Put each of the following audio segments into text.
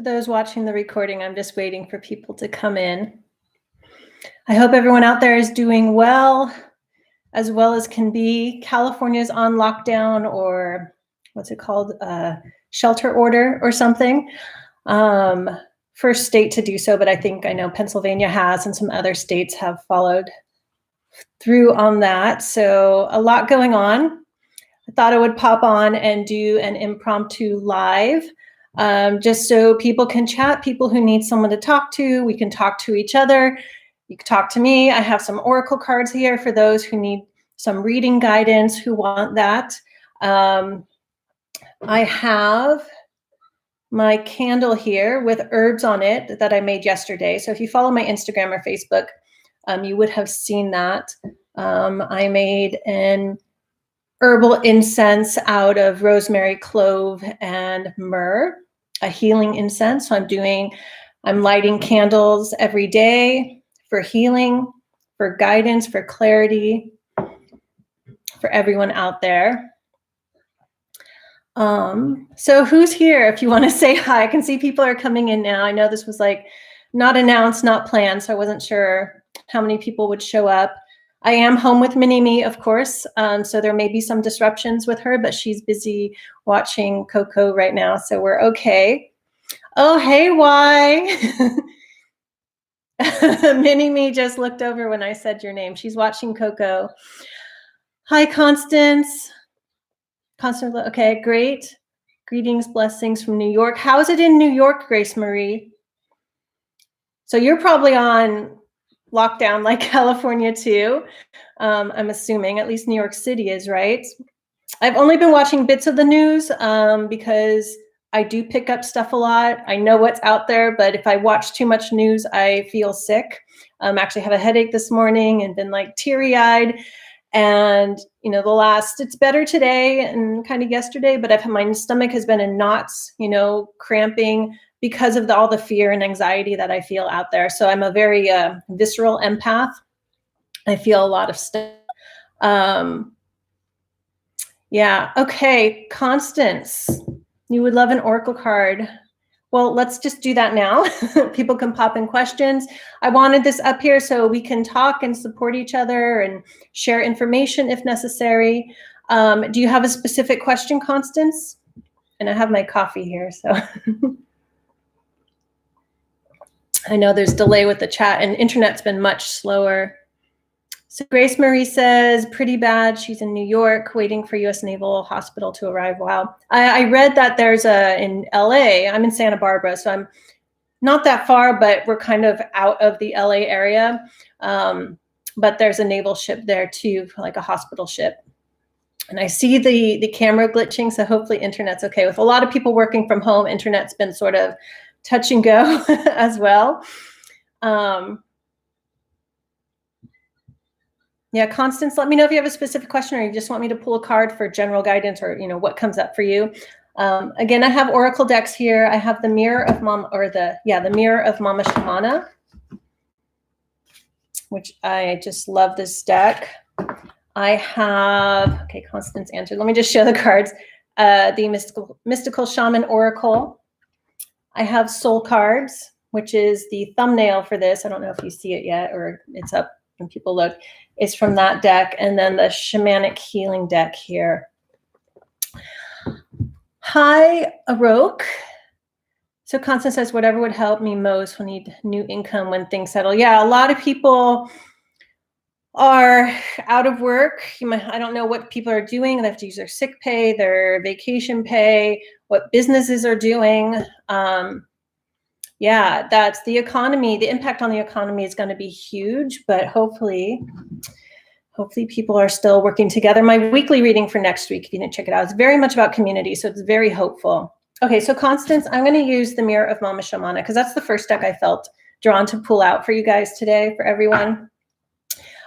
those watching the recording, I'm just waiting for people to come in. I hope everyone out there is doing well as can be. California's on lockdown, or what's it called? Shelter order or something. First state to do so, but I know Pennsylvania has, and some other states have followed through on that. So a lot going on. I thought I would pop on and do an impromptu live, just so people can chat, people who need someone to talk to. We can talk to each other. You can talk to me. I have some oracle cards here for those who need some reading guidance, who want that. I have my candle here with herbs on it that I made yesterday. So if you follow my Instagram or Facebook, you would have seen that. I made an herbal incense out of rosemary, clove, and myrrh, a healing incense. So I'm lighting candles every day for healing, for guidance, for clarity, for everyone out there. So who's here? If you want to say hi, I can see people are coming in now. I know this was like not announced, not planned, so I wasn't sure how many people would show up. I am home with Mini-Me, of course, so there may be some disruptions with her, but she's busy watching Coco right now, so we're okay. Oh, hey, Y. Mini-Me just looked over when I said your name. She's watching Coco. Hi, Constance. Constance, okay, great. Greetings, blessings from New York. How is it in New York, Grace Marie? So you're probably on lockdown like California too. I'm assuming, at least New York City is, right? I've only been watching bits of the news because I do pick up stuff a lot. I know what's out there, but if I watch too much news, I feel sick. Actually have a headache this morning and been like teary-eyed. And, it's better today and kind of yesterday, but my stomach has been in knots, cramping because of all the fear and anxiety that I feel out there. So I'm a very visceral empath. I feel a lot of stuff. Yeah. Okay. Constance, you would love an oracle card. Well, let's just do that now. People can pop in questions. I wanted this up here so we can talk and support each other and share information if necessary. Do you have a specific question, Constance? And I have my coffee here, so. I know there's delay with the chat, and internet's been much slower. So Grace Marie says, pretty bad. She's in New York waiting for U.S. Naval Hospital to arrive. Wow. I read that there's in LA, I'm in Santa Barbara, so I'm not that far, but we're kind of out of the LA area. But there's a naval ship there too, like a hospital ship. And I see the camera glitching, so hopefully internet's okay. With a lot of people working from home, internet's been sort of touch and go as well. Yeah, Constance, let me know if you have a specific question or you just want me to pull a card for general guidance or, what comes up for you. Again, I have oracle decks here. I have the Mirror of Mama, the Mirror of Mama Shamana, which I just love this deck. I have, okay, Constance answered. Let me just show the cards. The Mystical Shaman Oracle. I have Soul Cards, which is the thumbnail for this. I don't know if you see it yet or it's up when people look. It's from that deck. And then the Shamanic Healing deck here. Hi, Aroke. So Constance says, whatever would help me most will need new income when things settle. Yeah, a lot of people are out of work. I don't know what people are doing. They have to use their sick pay, their vacation pay, what businesses are doing. Yeah, that's the economy. The impact on the economy is going to be huge, but hopefully people are still working together. My weekly reading for next week, if you didn't check it out, is very much about community, so it's very hopeful. Okay, so Constance, I'm going to use the Mirror of Mama Shamana because that's the first deck I felt drawn to pull out for you guys today, for everyone.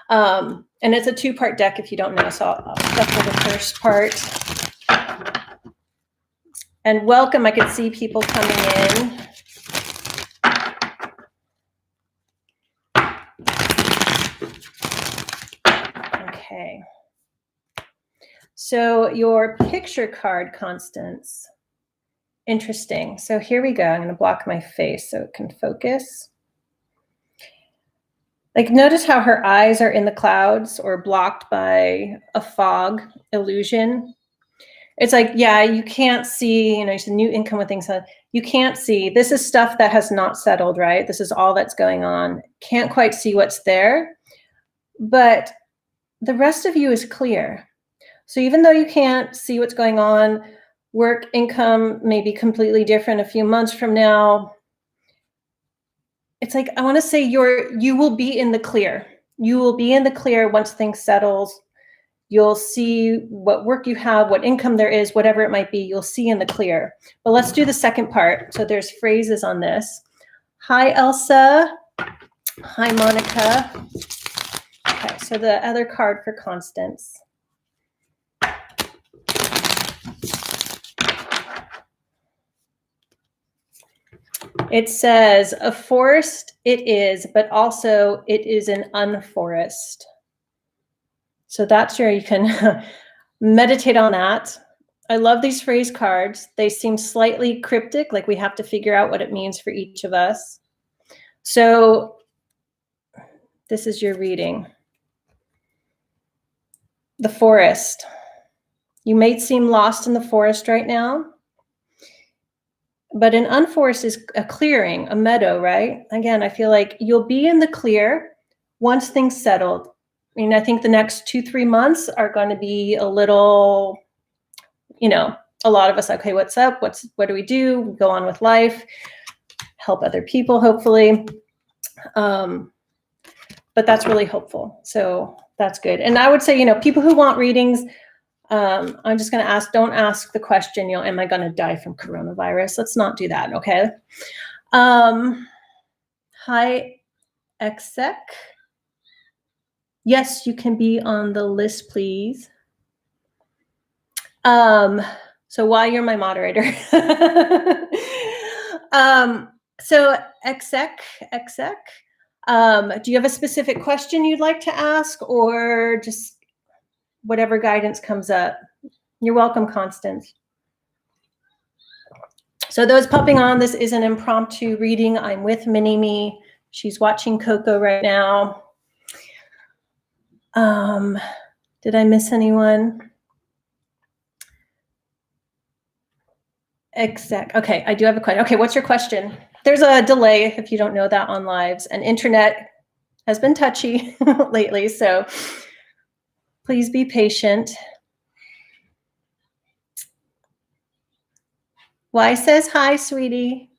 And it's a two-part deck if you don't know, so I'll start with the first part. And welcome, I could see people coming in. Okay. So your picture card, Constance, Interesting. So here we go. I'm going to block my face so it can focus. Like, notice how her eyes are in the clouds or blocked by a fog illusion. It's like, yeah, you can't see, you know, it's a new income with things. You can't see. This is stuff that has not settled, right? This is all that's going on. Can't quite see what's there. But the rest of you is clear. So even though you can't see what's going on, work, income may be completely different a few months from now. It's like, I want to say you will be in the clear. You will be in the clear once things settles. You'll see what work you have, what income there is, whatever it might be, you'll see in the clear. But let's do the second part. So there's phrases on this. Hi, Elsa. Hi, Monica. Okay, so the other card for Constance. It says, a forest it is, but also it is an unforest. So that's where you can meditate on that. I love these phrase cards. They seem slightly cryptic, like we have to figure out what it means for each of us. So this is your reading. The forest. You may seem lost in the forest right now, but an unforest is a clearing, a meadow, right? Again, I feel like you'll be in the clear once things settled. I mean, I think the next 2-3 months are going to be a little, you know, a lot of us, okay, what's up? What do we do? We go on with life, help other people, hopefully. But that's really hopeful. So that's good. And I would say, you know, people who want readings, I'm just going to ask, don't ask the question, you know, am I going to die from coronavirus? Let's not do that. Okay. Hi, Exec. Yes, you can be on the list, please. So while you're my moderator, so Exec, do you have a specific question you'd like to ask, or just whatever guidance comes up? You're welcome, Constance. So those popping on, this is an impromptu reading. I'm with Mini-Me. She's watching Coco right now. Did I miss anyone? Exec. Okay, I do have a question. Okay, what's your question? There's a delay if you don't know that on lives, and internet has been touchy lately, so please be patient. Y says hi, sweetie.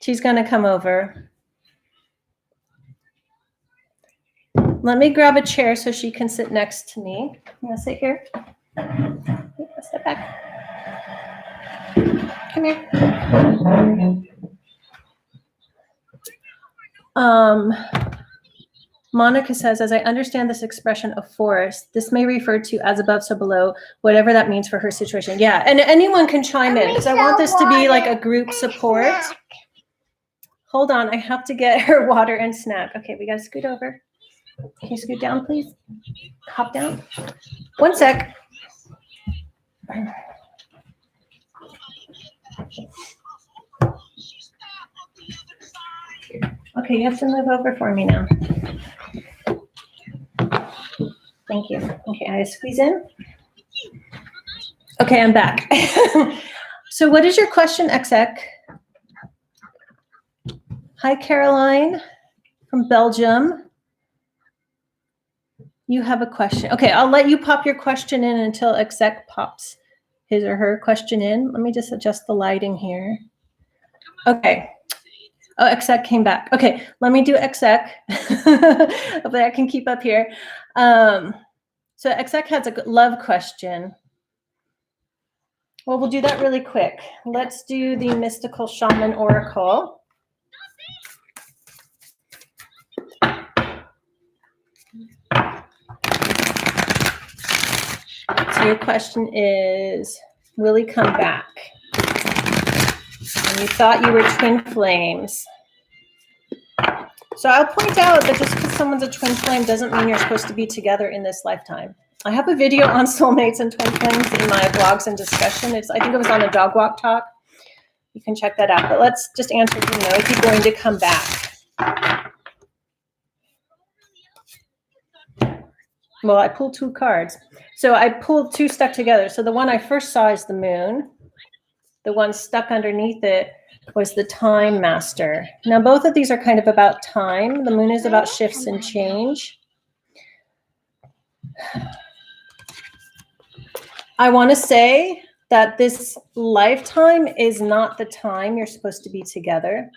She's going to come over. Let me grab a chair so she can sit next to me. You want to sit here? Step back. Come here. Monica says, as I understand this expression of forest, this may refer to as above, so below, whatever that means for her situation. Yeah, and anyone can chime in, because I want this to be like a group support. Hold on, I have to get her water and snack. Okay, we got to scoot over. Can you scoot down, please? Hop down. One sec. Okay, you have to move over for me now. Thank you. Okay, I squeeze in. Okay, I'm back. So what is your question, Exec? Hi, Caroline from Belgium. You have a question. Okay, I'll let you pop your question in until Exec pops his or her question in. Let me just adjust the lighting here. Okay. Oh, Exec came back. Okay, let me do Exec. Hopefully I can keep up here. So Exec has a love question. Well, we'll do that really quick. Let's do the Mystical Shaman Oracle. So your question is, will he come back? And you thought you were twin flames. So I'll point out that just because someone's a twin flame doesn't mean you're supposed to be together in this lifetime. I have a video on soulmates and twin flames in my blogs and discussion. I think it was on a dog walk talk. You can check that out. But let's just answer, is he going to come back? Well, I pulled 2 cards. So I pulled 2 stuck together. So the one I first saw is the moon. The one stuck underneath it was the time master. Now, both of these are kind of about time. The moon is about shifts and change. I want to say that this lifetime is not the time you're supposed to be together.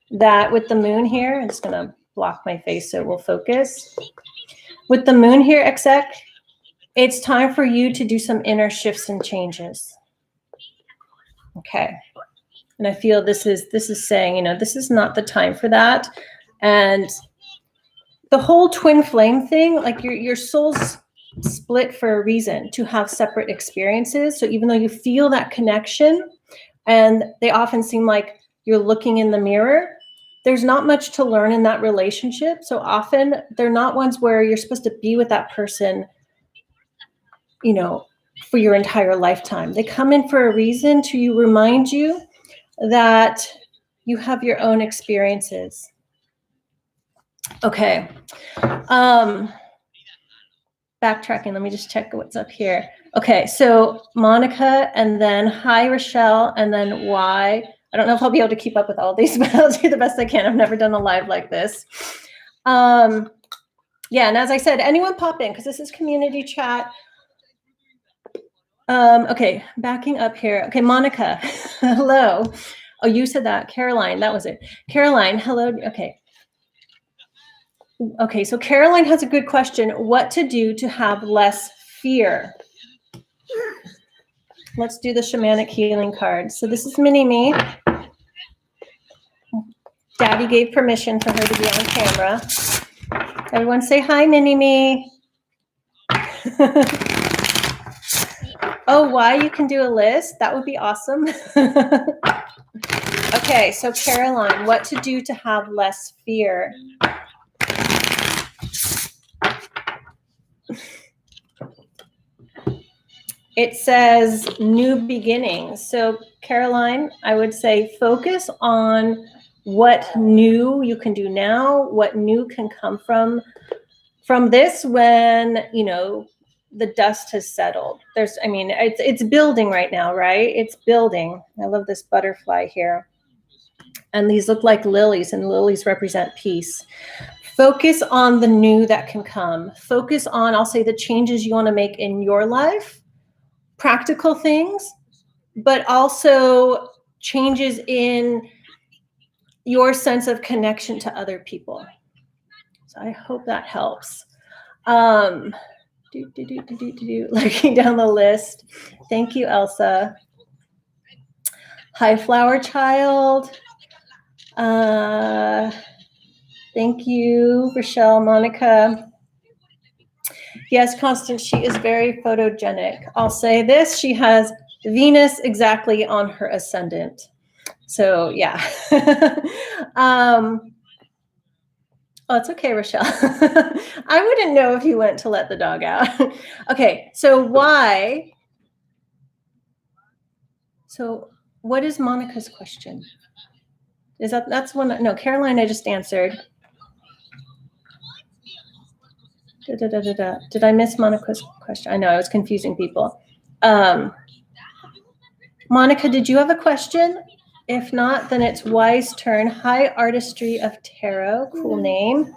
That with the moon here, I'm just going to block my face so it will focus. With the moon here, exec, it's time for you to do some inner shifts and changes. Okay. And I feel this is saying, this is not the time for that. And the whole twin flame thing, like your soul's split for a reason, to have separate experiences. So even though you feel that connection, and they often seem like you're looking in the mirror, there's not much to learn in that relationship. So often they're not ones where you're supposed to be with that person, for your entire lifetime. They come in for a reason to remind you that you have your own experiences. Okay. Backtracking, let me just check what's up here. Okay, so Monica, and then hi, Rochelle, and then Y. I don't know if I'll be able to keep up with all these, but I'll do the best I can. I've never done a live like this. Yeah, and as I said, anyone pop in, because this is community chat. Okay, backing up here. Okay, Monica, hello. Oh, you said that. Caroline, that was it. Caroline, hello. Okay. Okay, so Caroline has a good question. What to do to have less fear? Let's do the Shamanic Healing card. So this is Mini-Me. Daddy gave permission for her to be on camera. Everyone say hi, Mini-Me. Oh, why? You can do a list? That would be awesome. Okay, so Caroline, what to do to have less fear? It says new beginnings. So Caroline, I would say focus on what new you can do now, what new can come from this when, the dust has settled. It's building right now, right? It's building. I love this butterfly here. And these look like lilies, and lilies represent peace. Focus on the new that can come. Focus on, I'll say, the changes you want to make in your life. Practical things, but also changes in your sense of connection to other people. So I hope that helps. Looking down the list. Thank you, Elsa. Hi, Flower Child. Thank you, Rochelle, Monica. Yes, Constance, she is very photogenic. I'll say this, she has Venus exactly on her ascendant. So yeah. Oh, it's okay, Rochelle. I wouldn't know if you went to let the dog out. Okay, so why? So what is Monica's question? That's one? No, Caroline, I just answered. Did I miss Monica's question? I know I was confusing people. Monica, did you have a question? If not, then it's Y's turn. Hi, Artistry of Tarot. Cool name.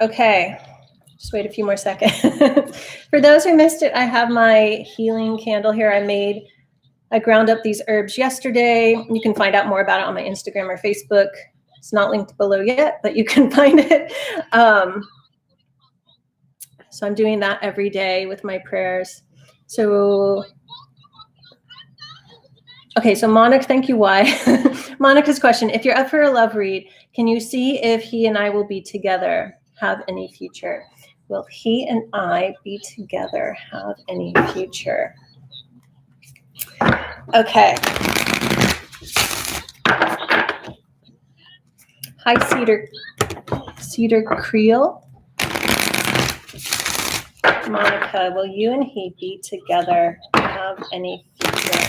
Okay. Just wait a few more seconds. For those who missed it, I have my healing candle here. I ground up these herbs yesterday. You can find out more about it on my Instagram or Facebook. It's not linked below yet, but you can find it. So I'm doing that every day with my prayers. So, okay, so Monica, thank you, Y. Monica's question, if you're up for a love read, can you see if he and I will be together, have any future? Will he and I be together, have any future? Okay. Hi, Cedar Creel. Monica, will you and he be together? Have any future?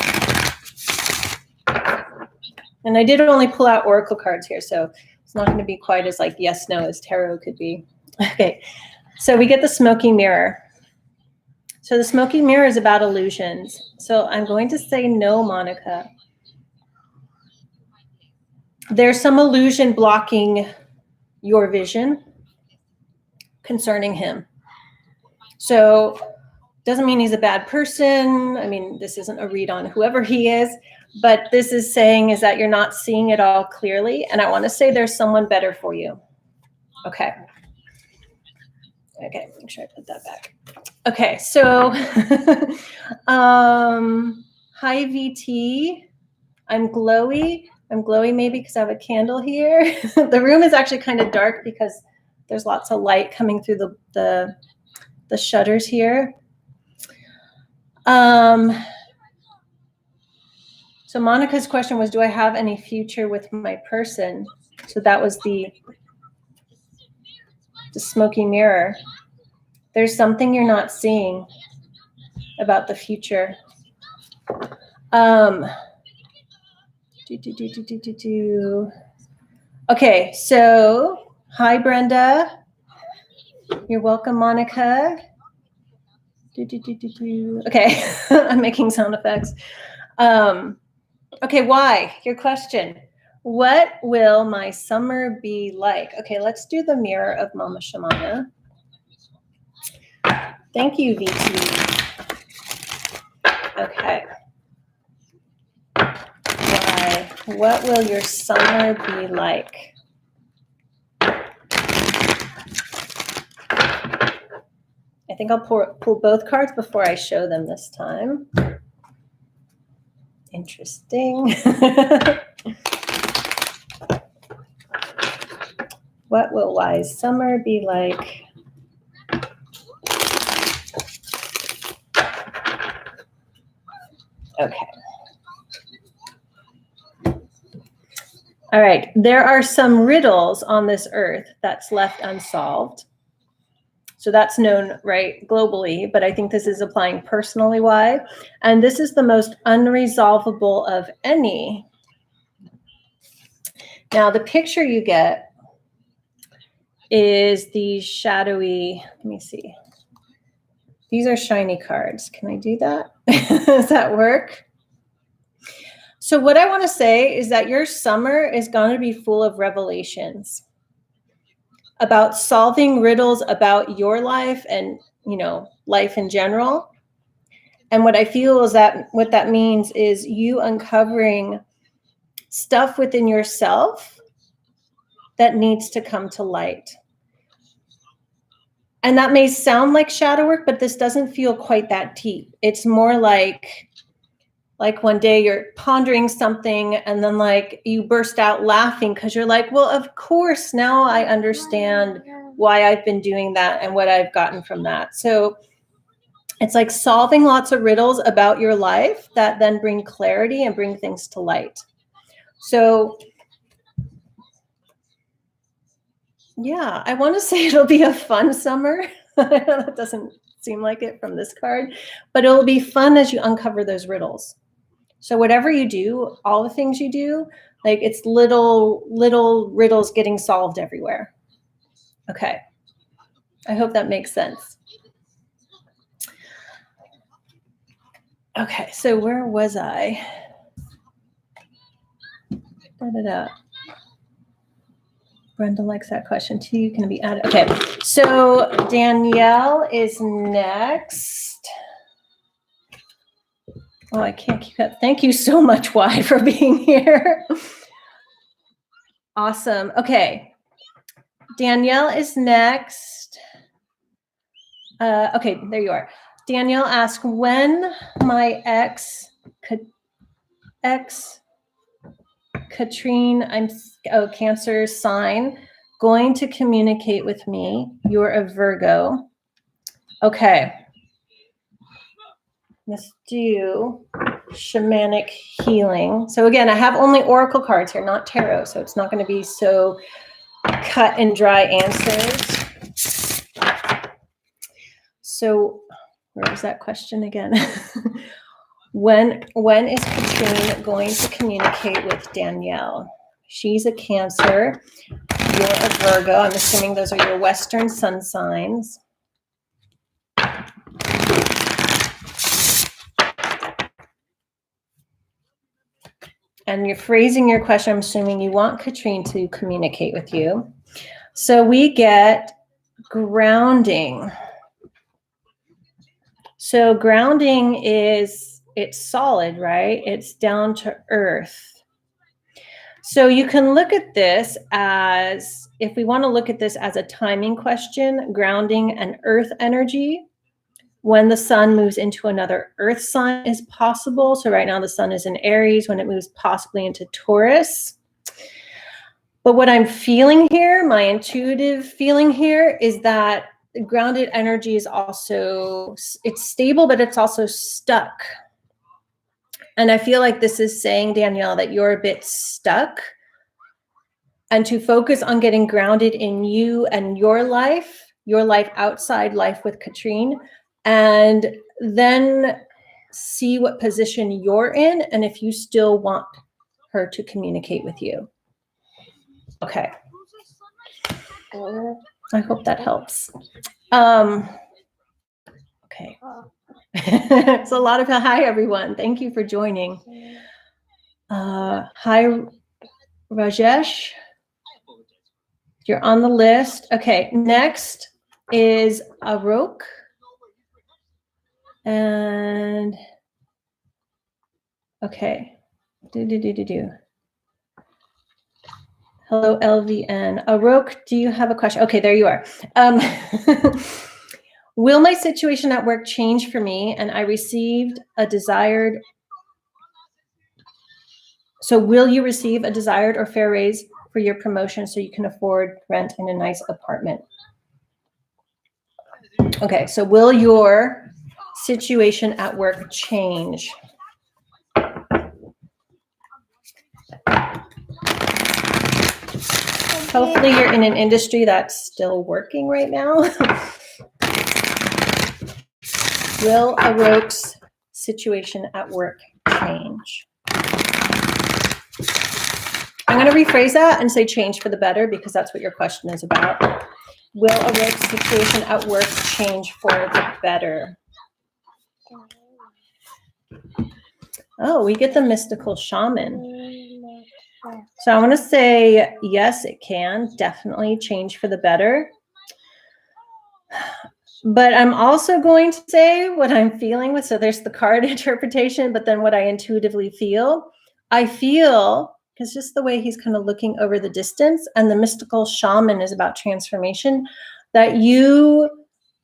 And I did only pull out oracle cards here, so it's not going to be quite as like yes, no as tarot could be. Okay, so we get the smoky mirror. So the smoky mirror is about illusions. So I'm going to say no, Monica. There's some illusion blocking your vision concerning him. So doesn't mean he's a bad person. I mean, this isn't a read on whoever he is, but this is saying is that you're not seeing it all clearly. And I want to say there's someone better for you. Okay. Okay, make sure I put that back. Okay, so hi VT. I'm glowy. I'm glowy maybe because I have a candle here. The room is actually kind of dark because there's lots of light coming through the shutters here. So Monica's question was, do I have any future with my person? So that was the smoky mirror. There's something you're not seeing about the future. Okay, so hi Brenda. You're welcome, Monica. Okay, I'm making sound effects. Okay, why? Your question. What will my summer be like? Okay, let's do the mirror of Mama Shamana. Thank you, VT. Okay. Why? What will your summer be like? I think I'll pull both cards before I show them this time. Interesting. What will wise summer be like? Okay. All right. There are some riddles on this earth that's left unsolved. So that's known, right, globally, but I think this is applying personally why. And this is the most unresolvable of any. Now, the picture you get is these shadowy, let me see. These are shiny cards. Can I do that? Does that work? So what I want to say is that your summer is going to be full of revelations about solving riddles about your life and, you know, life in general. And what I feel is that what that means is you uncovering stuff within yourself that needs to come to light. And that may sound like shadow work, but this doesn't feel quite that deep. It's more like one day you're pondering something and then like you burst out laughing because you're like, well, of course, now I understand why I've been doing that and what I've gotten from that. So it's like solving lots of riddles about your life that then bring clarity and bring things to light. So yeah, I want to say it'll be a fun summer. That doesn't seem like it from this card, but it'll be fun as you uncover those riddles. So whatever you do, all the things you do, like it's little riddles getting solved everywhere. Okay. I hope that makes sense. Okay, so where was I? Brenda likes that question too. You can be added. Okay, so Danielle is next. Oh, I can't keep up. Thank you so much, Y, for being here. Awesome. Okay. Danielle is next. Okay, there you are. Danielle asked, when my ex Katrine, Cancer sign, going to communicate with me? You're a Virgo. Okay. Let's do Shamanic Healing. So again, I have only oracle cards here, not tarot, so it's not going to be so cut and dry answers. So where was that question again? When is Katrine going to communicate with Danielle? She's a Cancer. You're a Virgo. I'm assuming those are your Western sun signs. And you're phrasing your question. I'm assuming you want Katrine to communicate with you. So we get grounding. So grounding is, it's solid, right? It's down to earth. So you can look at this as, if we want to look at this as a timing question, grounding and earth energy, when the sun moves into another earth sign is possible. So right now the sun is in Aries, when it moves possibly into Taurus. But what I'm feeling here, my intuitive feeling here, is that grounded energy is also, it's stable, but it's also stuck. And I feel like this is saying, Danielle, that you're a bit stuck, and to focus on getting grounded in you and your life outside life with Katrine, and then see what position you're in and if you still want her to communicate with you. Okay. I hope that helps. Okay. It's a lot of hi, everyone. Thank you for joining. Hi, Rajesh. You're on the list. Okay, next is Arok. And okay. Hello, LVN. Arok, do you have a question? Okay, there you are. Will my situation at work change for me and I received a desired... So will you receive a desired or fair raise for your promotion so you can afford rent in a nice apartment? Okay, so will your situation at work change? Hopefully you're in an industry that's still working right now. Will Arok's situation at work change? I'm going to rephrase that and say change for the better, because that's what your question is about. Will Arok's situation at work change for the better? Oh, we get the mystical shaman. So I want to say, yes, it can definitely change for the better. But I'm also going to say what I'm feeling with. So there's the card interpretation, but then what I intuitively feel. I feel, because just the way he's kind of looking over the distance, and the mystical shaman is about transformation, that you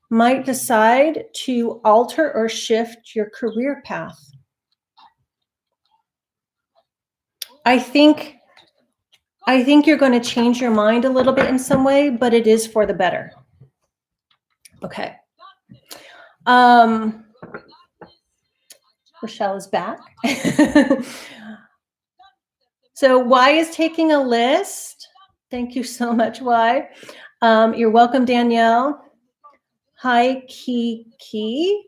might decide to alter or shift your career path. I think you're going to change your mind a little bit in some way, but it is for the better. Okay. Rochelle is back. So Y is taking a list. Thank you so much, Y. You're welcome, Danielle. Hi, Kiki.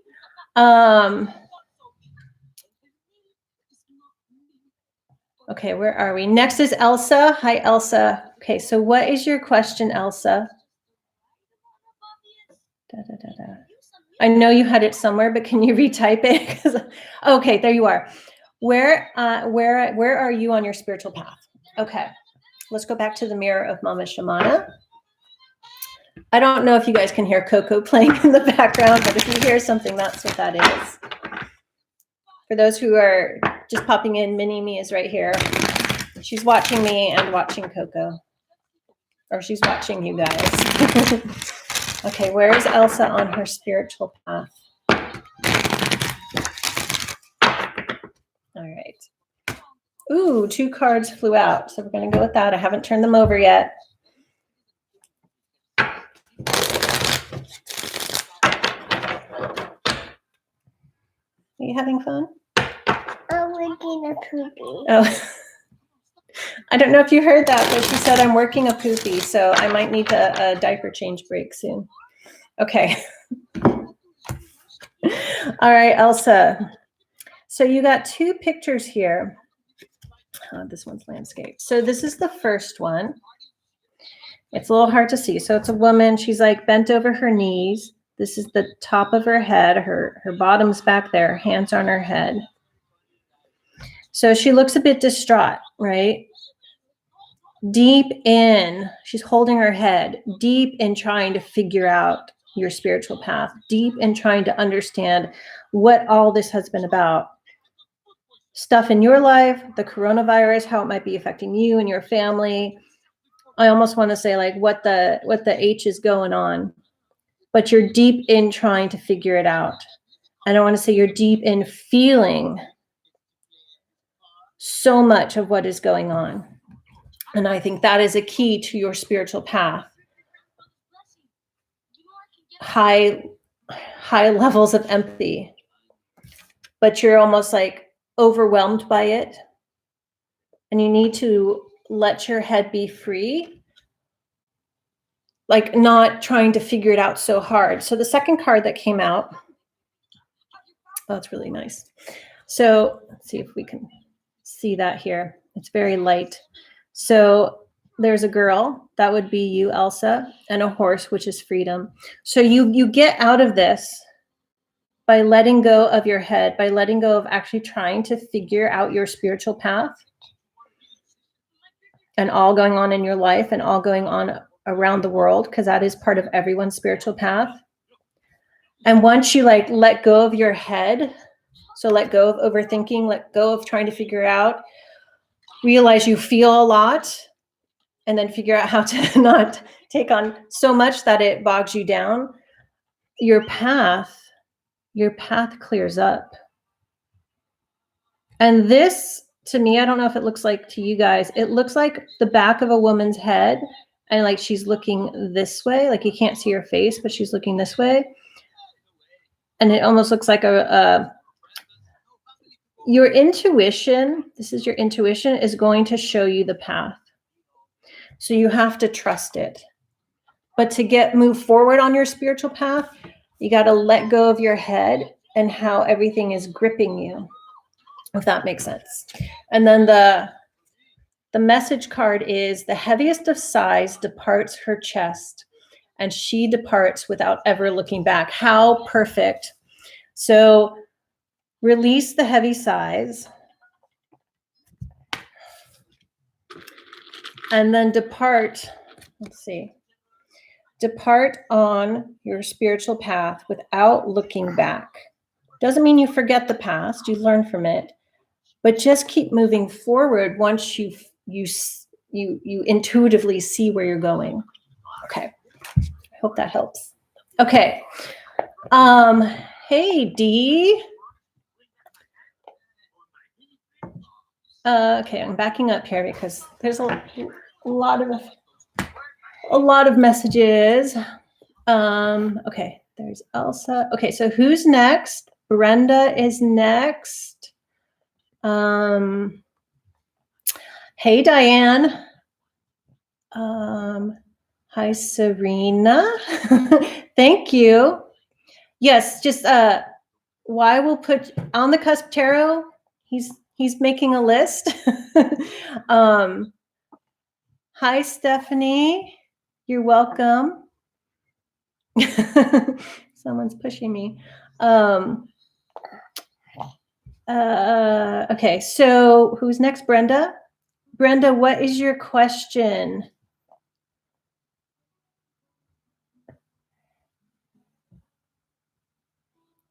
Okay, where are we? Next is Elsa. Hi, Elsa. Okay, so what is your question, Elsa? I know you had it somewhere, but can you retype it? Okay, there you are. Where are you on your spiritual path? Okay, let's go back to the mirror of Mama Shamana. I don't know if you guys can hear Coco playing in the background, but if you hear something, that's what that is. For those who are just popping in, Mini-Me is right here. She's watching me and watching Coco. Or she's watching you guys. Okay, where is Elsa on her spiritual path? All right. Ooh, 2 cards flew out. So we're going to go with that. I haven't turned them over yet. Are you having fun? working a poopy. Oh, I don't know if you heard that, but she said I'm working a poopy, so I might need a diaper change break soon. Okay. All right, Elsa. So you got two pictures here. This one's landscape. So this is the first one. It's a little hard to see. So it's a woman. She's like bent over her knees. This is the top of her head. Her bottom's back there, hands on her head. So she looks a bit distraught, right? Deep in, she's holding her head, deep in trying to figure out your spiritual path, deep in trying to understand what all this has been about. Stuff in your life, the coronavirus, how it might be affecting you and your family. I almost want to say like what the H is going on, but you're deep in trying to figure it out. And I want to say you're deep in feeling so much of what is going on. And I think that is a key to your spiritual path. High levels of empathy, but you're almost like overwhelmed by it. And you need to let your head be free, like not trying to figure it out so hard. So the second card that came out, oh, it's really nice. So let's see if we can see that here. It's very light. So there's a girl, that would be you, Elsa, and a horse, which is freedom. So you get out of this by letting go of your head, by letting go of actually trying to figure out your spiritual path and all going on in your life and all going on around the world, because that is part of everyone's spiritual path. And once you like let go of your head, so let go of overthinking, let go of trying to figure out, realize you feel a lot, and then figure out how to not take on so much that it bogs you down, your path clears up. And this, to me, I don't know if it looks like to you guys, it looks like the back of a woman's head, and like she's looking this way, like you can't see her face, but she's looking this way. And it almost looks like your intuition, this is your intuition, is going to show you the path. So you have to trust it. But to move forward on your spiritual path, you got to let go of your head and how everything is gripping you, if that makes sense. And then the message card is, the heaviest of sighs departs her chest, and she departs without ever looking back. How perfect. So release the heavy sighs. And then depart, let's see, depart on your spiritual path without looking back. Doesn't mean you forget the past, you learn from it, but just keep moving forward once you intuitively see where you're going. Okay, I hope that helps. Okay, hey Dee. Okay, I'm backing up here because there's a lot of messages. Okay, there's Elsa. Okay, so who's next? Brenda is next. Hey Diane. Hi Serena. Thank you. Yes, just why we'll put on the cusp tarot. He's making a list. Hi, Stephanie. You're welcome. Someone's pushing me. Okay, so who's next? Brenda? Brenda, what is your question?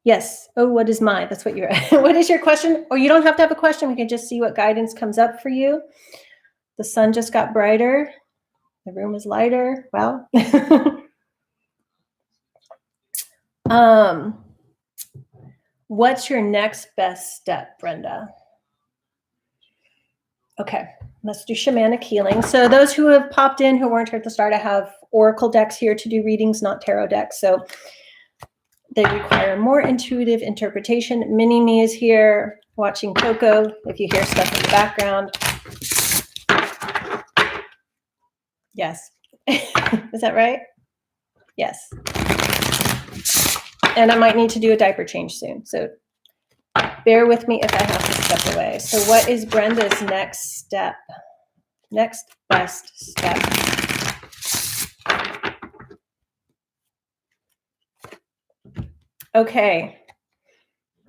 Yes. Oh, what is mine? That's what you're. What is your question? Or you don't have to have a question. We can just see what guidance comes up for you. The sun just got brighter. The room is lighter. Wow. What's your next best step, Brenda? Okay, let's do shamanic healing. So those who have popped in who weren't here at the start, I have oracle decks here to do readings, not tarot decks. So they require more intuitive interpretation. Mini-Me is here. watching Coco. If you hear stuff in the background. Yes. Is that right? Yes. And I might need to do a diaper change soon. So bear with me if I have to step away. So what is Brenda's next step? Next best step. Okay.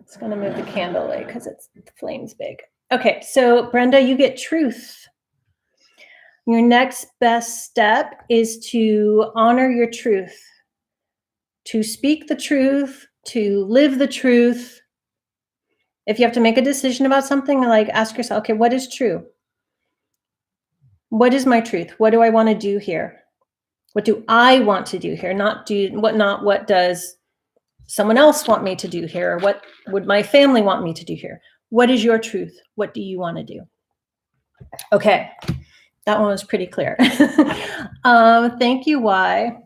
It's going to move the candle away because the flame's big. Okay. So Brenda, you get truth. Your next best step is to honor your truth, to speak the truth, to live the truth. If you have to make a decision about something, like ask yourself, okay, what is true? What is my truth? What do I want to do here? What do I want to do here? Not what does someone else want me to do here? Or what would my family want me to do here? What is your truth? What do you want to do? Okay. That one was pretty clear. Thank you, Y.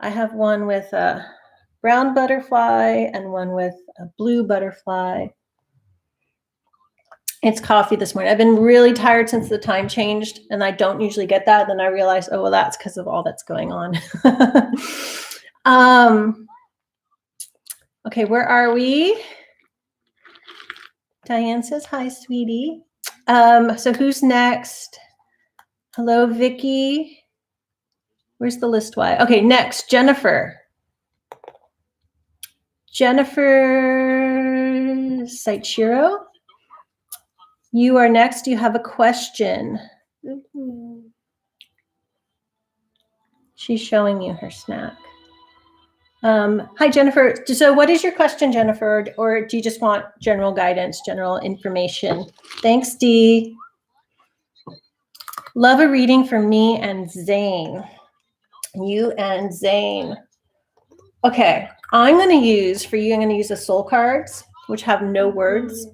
I have one with a brown butterfly and one with a blue butterfly. It's coffee this morning. I've been really tired since the time changed, and I don't usually get that. Then I realized, oh, well, that's because of all that's going on. Okay, where are we? Diane says, hi, sweetie. So who's next? Hello, Vicky. Where's the list? Why? Okay, next, Jennifer. Jennifer Saichiro. You are next. You have a question. Mm-hmm. She's showing you her snack. Hi, Jennifer. So what is your question, Jennifer? Or do you just want general guidance, general information? Thanks, Dee. Love a reading for me and Zane. You and Zane. Okay, I'm going to use the soul cards, which have no words.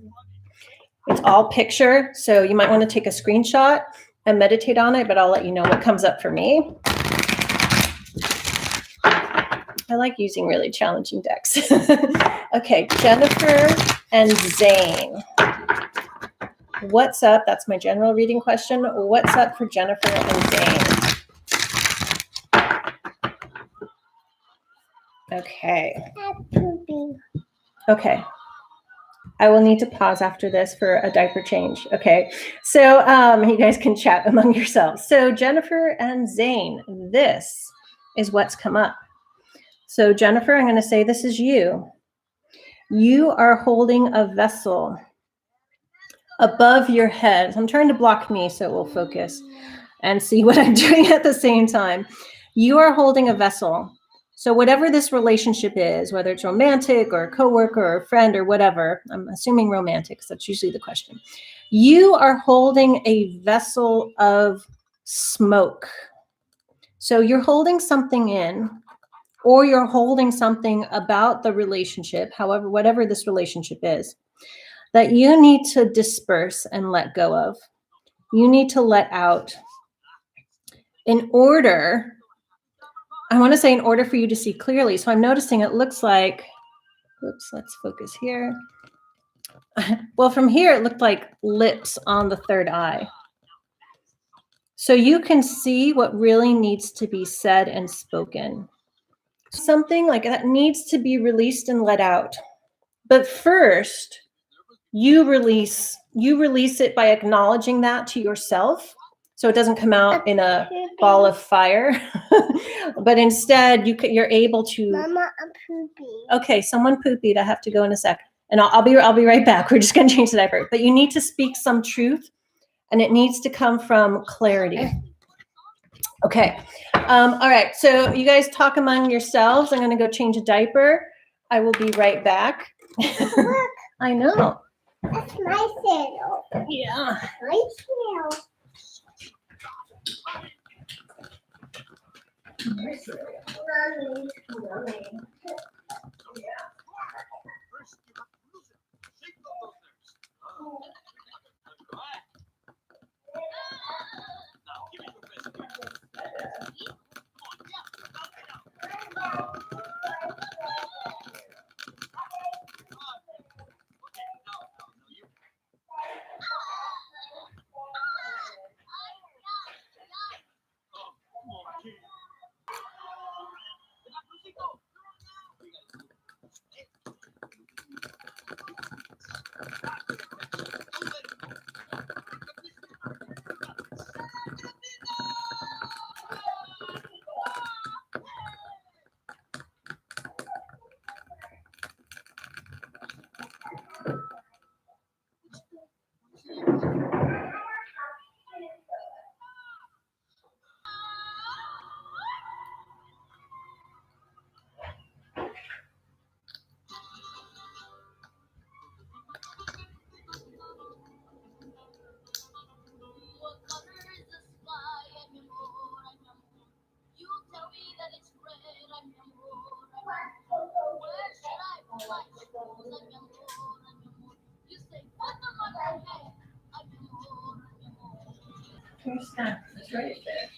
It's all picture, so you might want to take a screenshot and meditate on it, but I'll let you know what comes up for me. I like using really challenging decks. Okay, Jennifer and Zane. What's up? That's my general reading question. What's up for Jennifer and Zane? Okay. Okay. I will need to pause after this for a diaper change. Okay. So you guys can chat among yourselves. So Jennifer and Zane, this is what's come up. So Jennifer, I'm going to say this is you. You are holding a vessel above your head. I'm trying to block me so it will focus and see what I'm doing at the same time. You are holding a vessel. So whatever this relationship is, whether it's romantic or a coworker or a friend or whatever, I'm assuming romantic because that's usually the question. You are holding a vessel of smoke. So you're holding something in, or you're holding something about the relationship, however, whatever this relationship is, that you need to disperse and let go of. You need to let out in order for you to see clearly. So I'm noticing it looks like, oops, let's focus here. Well, from here, it looked like lips on the third eye. So you can see what really needs to be said and spoken. Something like that needs to be released and let out. But first, you release it by acknowledging that to yourself. So it doesn't come out in a ball of fire, but instead you're able to. Mama, I'm pooping. Okay, someone poopied. I have to go in a sec, and I'll be right back. We're just going to change the diaper. But you need to speak some truth, and it needs to come from clarity. Okay. All right. So you guys talk among yourselves. I'm going to go change a diaper. I will be right back. Look. I know. That's my sandal. Yeah. My sandal. your snack? It's right there.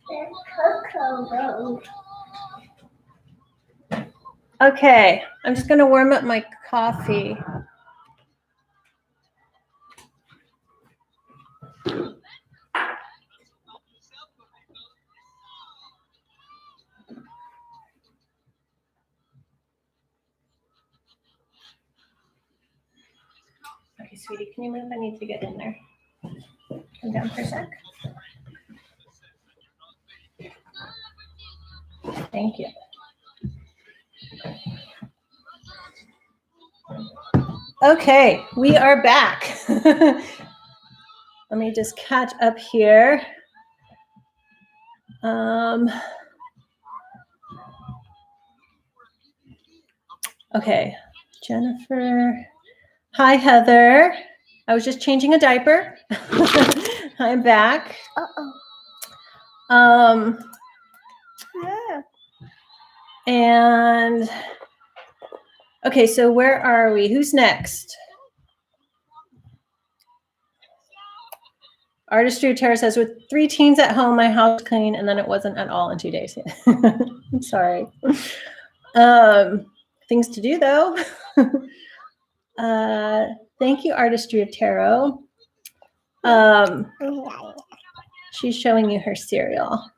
There's cocoa road. Okay, I'm just gonna warm up my coffee. Okay, sweetie, can you move? I need to get in there. Come down for a sec. Thank you. Okay, we are back. Let me just catch up here. Okay, Jennifer. Hi, Heather. I was just changing a diaper. I'm back. Yeah. And okay, so where are we? Who's next? Artistry of Tarot says, with 3 teens at home, my house was clean, and then it wasn't at all in 2 days. I'm sorry. Things to do, though. Thank you, Artistry of Tarot. She's showing you her cereal.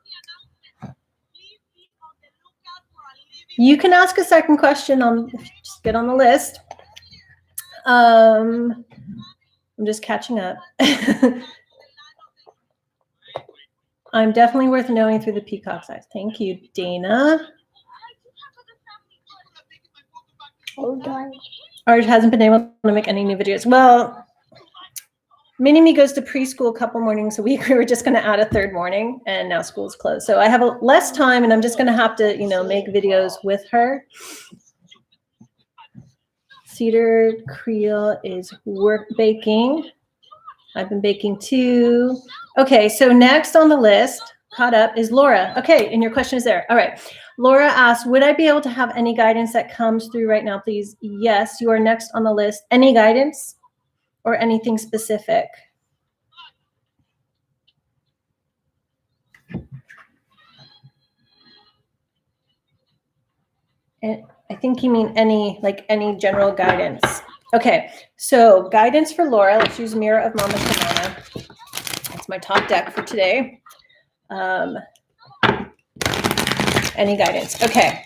You can ask a second question on, just get on the list. I'm just catching up. I'm definitely worth knowing through the peacock's eyes. Thank you, Dana. Hold on. Art hasn't been able to make any new videos. Well, Mini-Me goes to preschool a couple mornings a week. We were just going to add a 3rd morning, and now school's closed. So I have less time, and I'm just going to have to, make videos with her. Cedar Creel is baking. I've been baking too. Okay, so next on the list, caught up, is Laura. Okay, and your question is there. All right. Laura asks, would I be able to have any guidance that comes through right now, please? Yes, you are next on the list. Any guidance or anything specific? And I think you mean any general guidance. Okay, so guidance for Laura. Let's use Mirror of Mama Shamana. That's my top deck for today. Any guidance? Okay,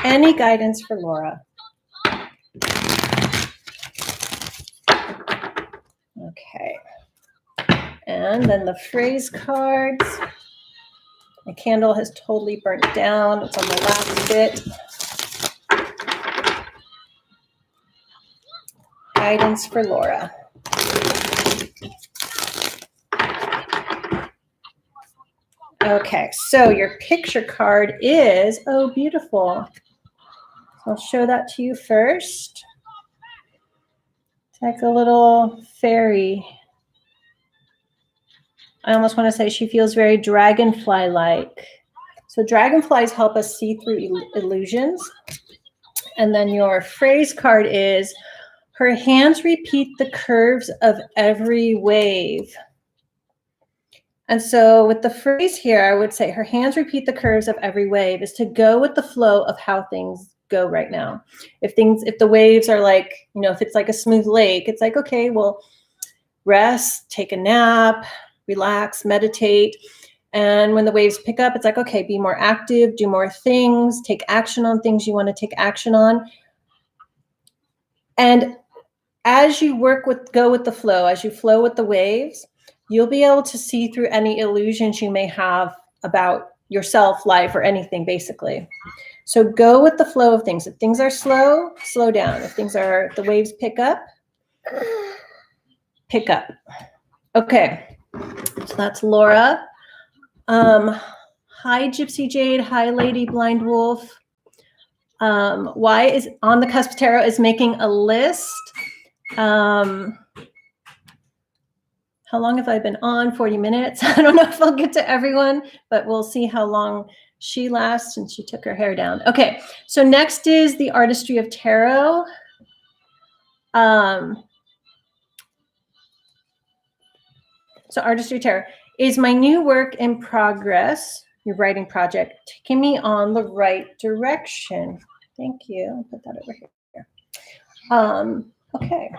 any guidance for Laura? Okay, and then the phrase cards. My candle has totally burnt down. It's on the last bit. Guidance for Laura. Okay, so your picture card is, oh, beautiful. So I'll show that to you first. It's like a little fairy. I almost want to say she feels very dragonfly-like. So dragonflies help us see through illusions. And then your phrase card is, her hands repeat the curves of every wave. And so with the phrase here, I would say her hands repeat the curves of every wave is to go with the flow of how things go right now. If the waves are like, if it's like a smooth lake, it's like, okay, well, rest, take a nap, relax, meditate. And when the waves pick up, it's like, okay, be more active, do more things, take action on things you want to take action on. And as you go with the flow, as you flow with the waves, you'll be able to see through any illusions you may have about yourself, life, or anything, basically. So go with the flow of things. If things are slow, slow down. If the waves pick up, pick up. Okay, so that's Laura. Hi, Gypsy Jade. Hi, Lady Blind Wolf. Why is on the Cusp Tarot is making a list. How long have I been on? 40 minutes. I don't know if I'll get to everyone, but we'll see how long she lasts, and she took her hair down. Okay, so next is the Artistry of Tarot. So Artistry of Tarot. Is my new work in progress, your writing project, taking me on the right direction? Thank you. I'll put that over here. Okay.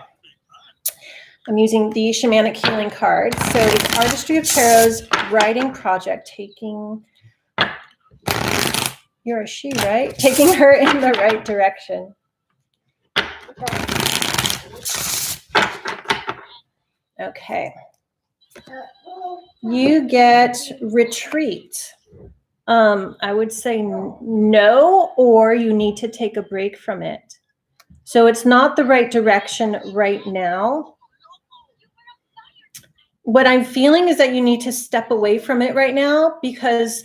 I'm using the Shamanic Healing card. So it's Artistry of Tarot's writing project taking, you're a she, right? Taking her in the right direction. Okay. You get retreat. I would say no, or you need to take a break from it. So it's not the right direction right now. What I'm feeling is that you need to step away from it right now because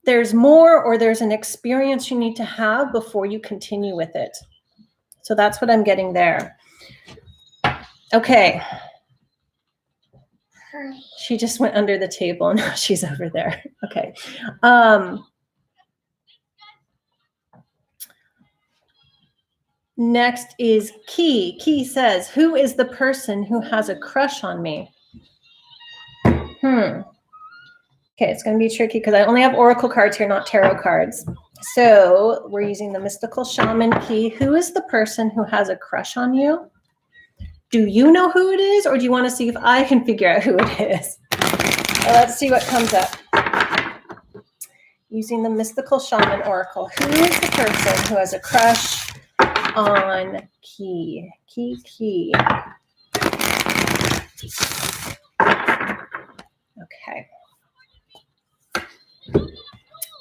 there's more, or there's an experience you need to have before you continue with it. So that's what I'm getting there. Okay. She just went under the table. Now she's over there. Okay. Next is Key. Key says, who is the person who has a crush on me? Okay, it's going to be tricky because I only have oracle cards here, not tarot cards. So we're using the mystical shaman Key. Who is the person who has a crush on you? Do you know who it is, or do you want to see if I can figure out who it is? Well, let's see what comes up. Using the mystical shaman oracle. Who is the person who has a crush on Key? Key. Okay.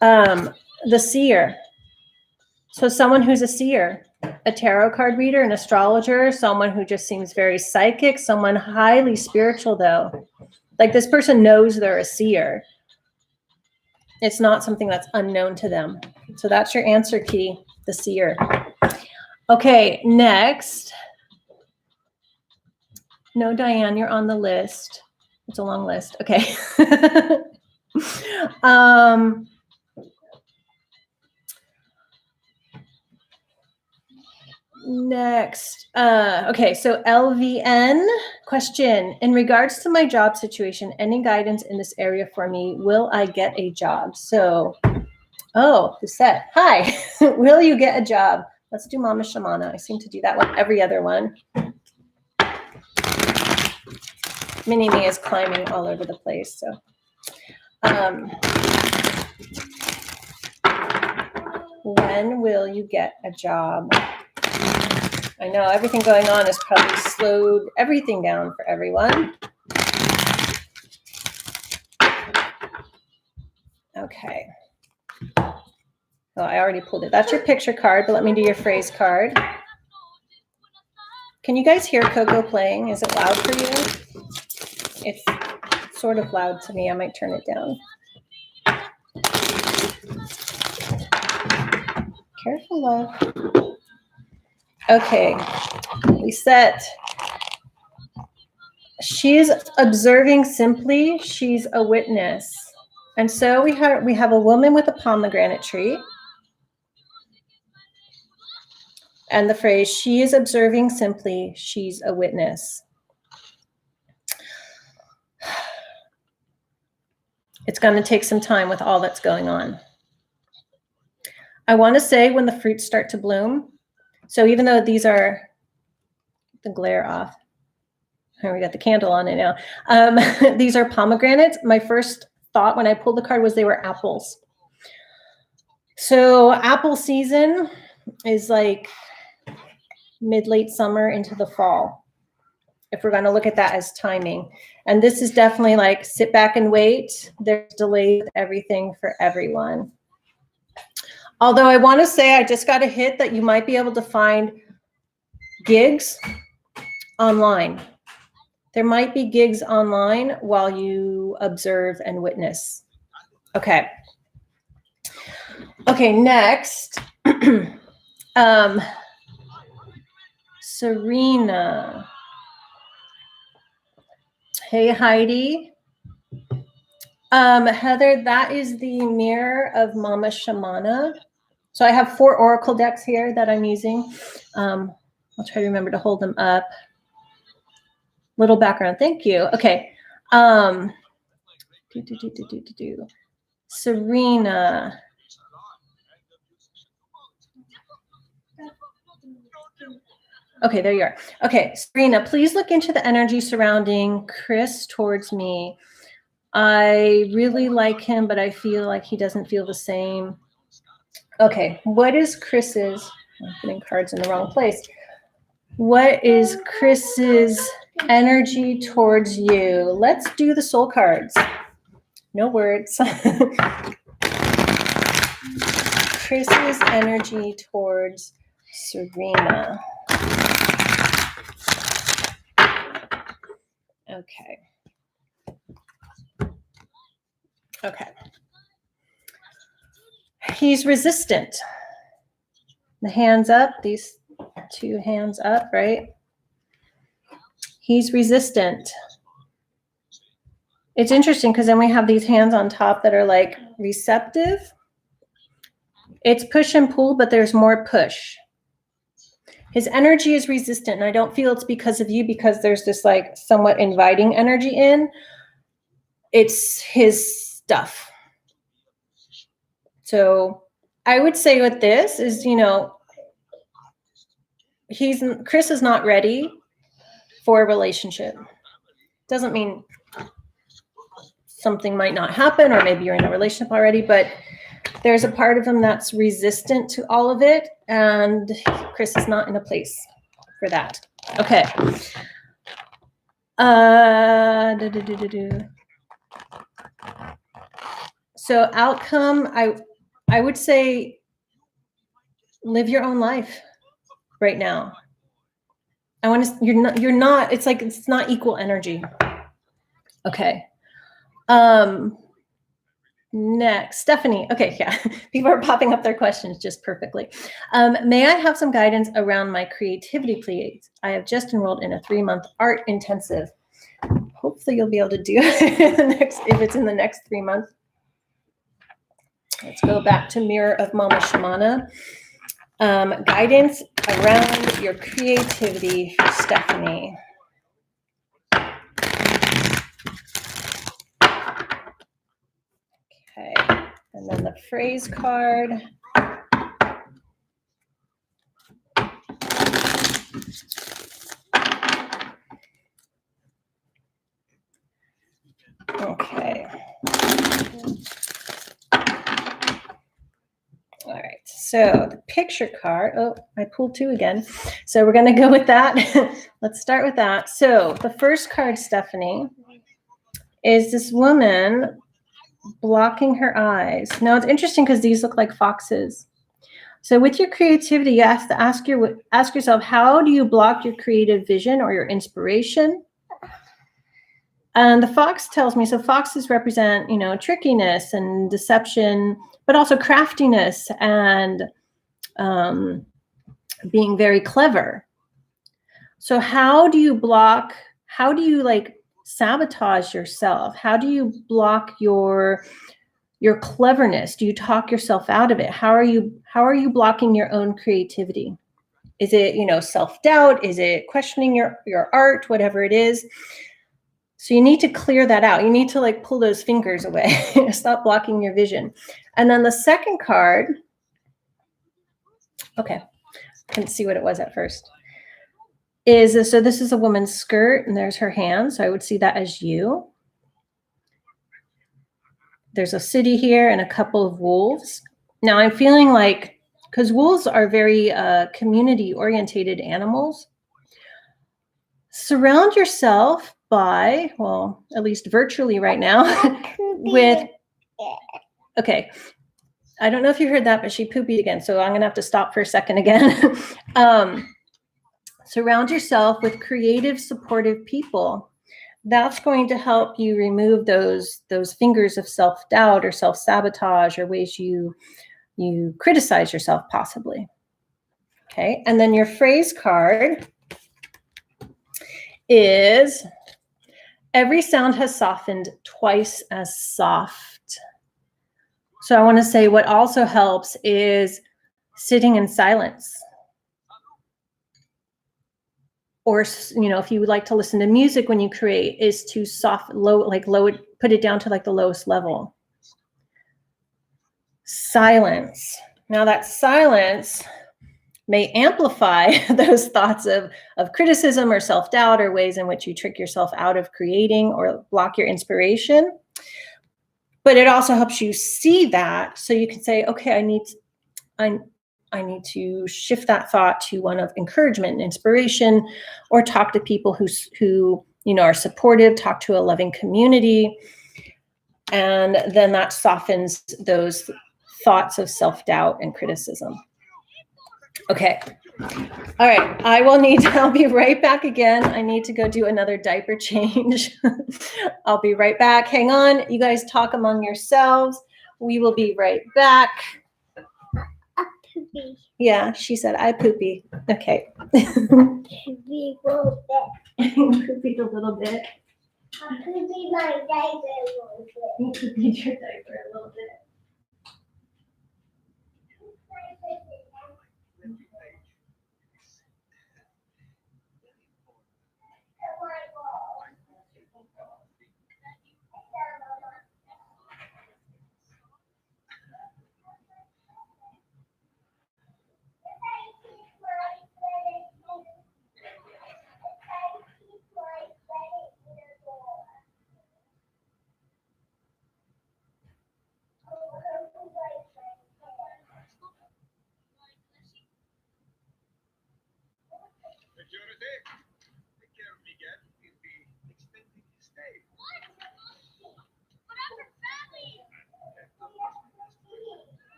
The seer. So someone who's a seer, a tarot card reader, an astrologer, someone who just seems very psychic, someone highly spiritual though. Like this person knows they're a seer. It's not something that's unknown to them. So that's your answer, Key, the seer. Okay, next. No, Diane, you're on the list. It's a long list. Okay. Next. Okay, so LVN question. In regards to my job situation, any guidance in this area for me? Will I get a job? So, Lucette. Hi. Will you get a job? Let's do Mama Shamana. I seem to do that one every other one. Mini-Me is climbing all over the place. So, when will you get a job? I know everything going on has probably slowed everything down for everyone. Okay. Oh, I already pulled it. That's your picture card, but let me do your phrase card. Can you guys hear Coco playing? Is it loud for you? It's sort of loud to me. I might turn it down. Careful, love. Okay, Lisette. She's observing simply. She's a witness. And so we have a woman with a pomegranate tree. And the phrase, she is observing simply, she's a witness. It's going to take some time with all that's going on. I want to say when the fruits start to bloom. So even though these are the glare off, here we got the candle on it now. These are pomegranates. My first thought when I pulled the card was they were apples. So apple season is like mid-late summer into the fall, if we're going to look at that as timing. And this is definitely like sit back and wait. There's delays with everything for everyone. Although I want to say I just got a hit that you might be able to find gigs online. There might be gigs online while you observe and witness. Okay. Okay, next. Serena. Hey, Heidi. Heather, that is the mirror of Mama Shamana. So I have 4 oracle decks here that I'm using. I'll try to remember to hold them up. Little background. Thank you. Okay. Serena. Okay, there you are. Okay, Serena, please look into the energy surrounding Chris towards me. I really like him, but I feel like he doesn't feel the same. Okay, what is Chris's? I'm putting cards in the wrong place. What is Chris's energy towards you? Let's do the soul cards. No words. Chris's energy towards Serena. Okay. Okay. He's resistant. The hands up, these two hands up, right? He's resistant. It's interesting because then we have these hands on top that are like receptive. It's push and pull, but there's more push. His energy is resistant, and I don't feel it's because of you, because there's this like somewhat inviting energy in. It's his stuff. So I would say with this is, you know, Chris is not ready for a relationship. Doesn't mean something might not happen, or maybe you're in a relationship already, but there's a part of him that's resistant to all of it, and Chris is not in a place for that. Okay. So outcome, I would say live your own life right now. I want to, you're not, it's like, it's not equal energy. Okay. Next, Stephanie. Okay, yeah. People are popping up their questions just perfectly. May I have some guidance around my creativity, please? I have just enrolled in a 3-month art intensive. Hopefully you'll be able to do it if it's in the next 3 months. Let's go back to Mirror of Mama Shamana. Guidance around your creativity for Stephanie. Okay, and then the phrase card. Okay. All right, so the picture card. Oh, I pulled 2 again. So we're going to go with that. Let's start with that. So the first card, Stephanie, is this woman blocking her eyes. Now it's interesting because these look like foxes. So with your creativity, you have to ask yourself, how do you block your creative vision or your inspiration? And the fox tells me, so foxes represent, you know, trickiness and deception, but also craftiness and being very clever. So how do you block, how do you like sabotage yourself? How do you block your cleverness? Do you talk yourself out of it? How are you blocking your own creativity? Is it, you know, self-doubt? Is it questioning your art, whatever it is? So you need to clear that out. You need to like pull those fingers away. Stop blocking your vision. And then the second card, okay, couldn't see what it was at first, is, so this is a woman's skirt and there's her hand. So I would see that as you. There's a city here and a couple of wolves. Now I'm feeling like, because wolves are very community-orientated animals, surround yourself by, well, at least virtually right now, with, okay, I don't know if you heard that, but she pooped again, so I'm going to have to stop for a second again. Surround yourself with creative, supportive people. That's going to help you remove those fingers of self-doubt or self-sabotage or ways you criticize yourself possibly. Okay, and then your phrase card is, every sound has softened twice as soft. So I want to say what also helps is sitting in silence or, you know, if you would like to listen to music when you create, is to put it down to like the lowest level. Silence. Now that silence may amplify those thoughts of criticism or self-doubt or ways in which you trick yourself out of creating or block your inspiration. But it also helps you see that, so you can say, okay, I need to shift that thought to one of encouragement and inspiration, or talk to people who you know are supportive, talk to a loving community, and then that softens those thoughts of self-doubt and criticism. Okay. All right. I'll be right back again. I need to go do another diaper change. I'll be right back. Hang on. You guys talk among yourselves. We will be right back. Poopy. Yeah, she said, I poopy. Okay. Poopy a little bit. Poopied a little bit. I poopy my diaper a little bit. You poopied your diaper a little bit.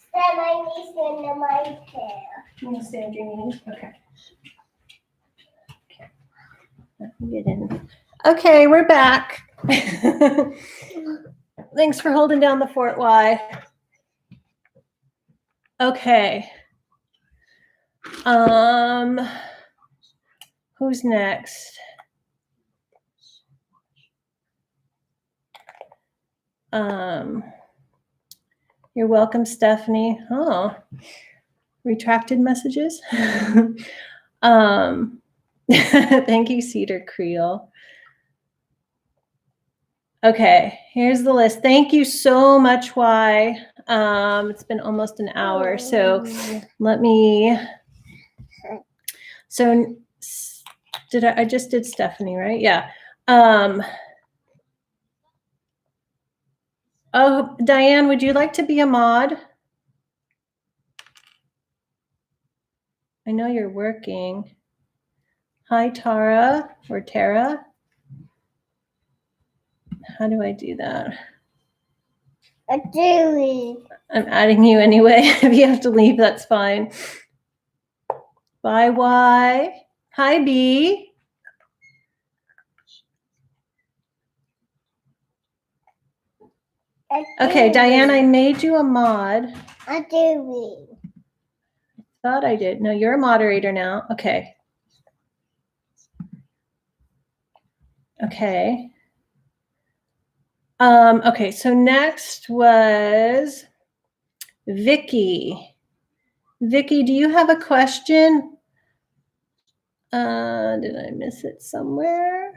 Stand my knees into my chair. You want to stand your knees? Okay. Let me get in. Okay, we're back. Thanks for holding down the fort, Y. Okay. Who's next? You're welcome, Stephanie. Oh, retracted messages. Thank you, Cedar Creel. Okay, here's the list. Thank you so much, Y. It's been almost an hour, so let me. So I just did Stephanie, right? Yeah. Oh, Diane, would you like to be a mod? I know you're working. Hi, Tara or Tara. How do I do that? A doing. I'm adding you anyway. If you have to leave, that's fine. Bye, Y. Hi, B. Okay, Diane, I made you a mod. I do. Thought I did. No, you're a moderator now. Okay. Okay. Okay, so next was Vicky. Vicky, do you have a question? Did I miss it somewhere?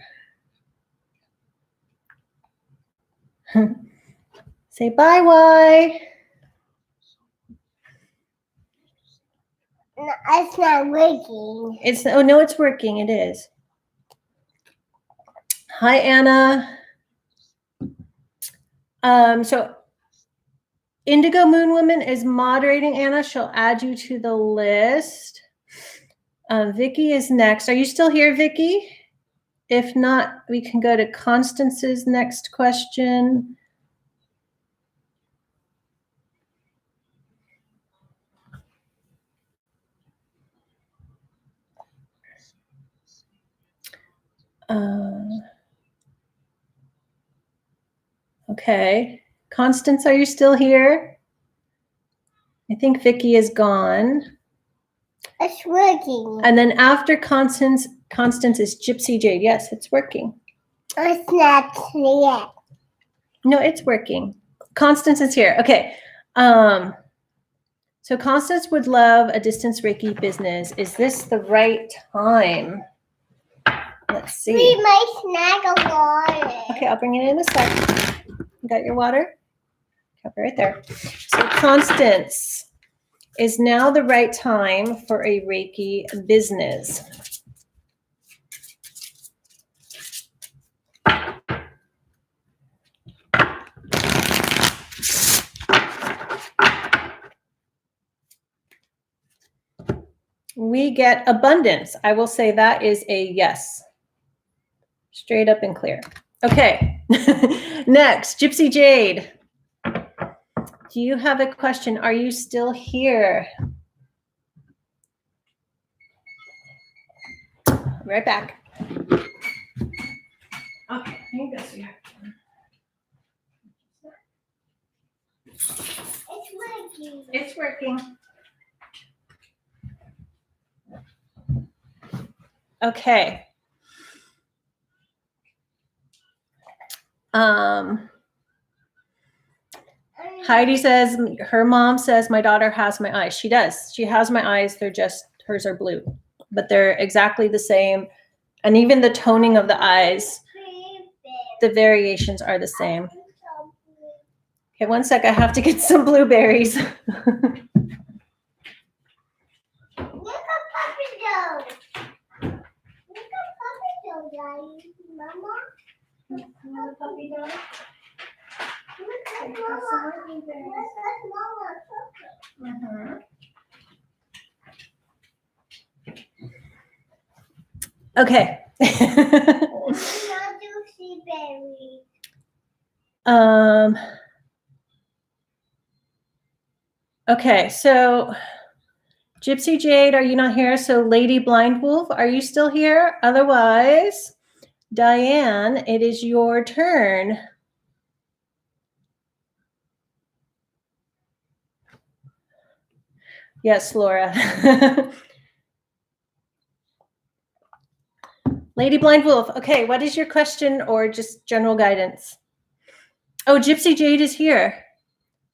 Say bye, why? No, it's not working. Oh no, it's working. It is. Hi, Anna. So Indigo Moon Woman is moderating, Anna. She'll add you to the list. Vicky is next. Are you still here, Vicky? If not, we can go to Constance's next question. Okay. Constance, are you still here? I think Vicky is gone. It's working. And then after Constance is Gypsy Jade. Yes, it's working. It's not yet. No, it's working. Constance is here. Okay. So Constance would love a distance Reiki business. Is this the right time? Let's see. We might snag a water. Okay, I'll bring it in a sec. You got your water? Cup right there. So Constance, is now the right time for a Reiki business? We get abundance. I will say that is a yes. Straight up and clear. Okay. Next, Gypsy Jade. Do you have a question? Are you still here? Right back. Okay, here you go, sweetheart. It's working. It's working. Okay. Heidi says her mom says my daughter has my eyes. She does. She has my eyes. They're just, hers are blue, but they're exactly the same. And even the toning of the eyes, the variations are the same. Okay, one sec. I have to get some blueberries. Look at Puppy Joe. Look at Puppy Joe, guys. Mama. Puppy dog. Look at Mama. Look at Mama. Okay. Not juicy berry. Okay, so Gypsy Jade, are you not here? So Lady Blind Wolf, are you still here? Otherwise, Diane, it is your turn. Yes, Laura. Lady Blind Wolf, okay, what is your question or just general guidance? Oh, Gypsy Jade is here.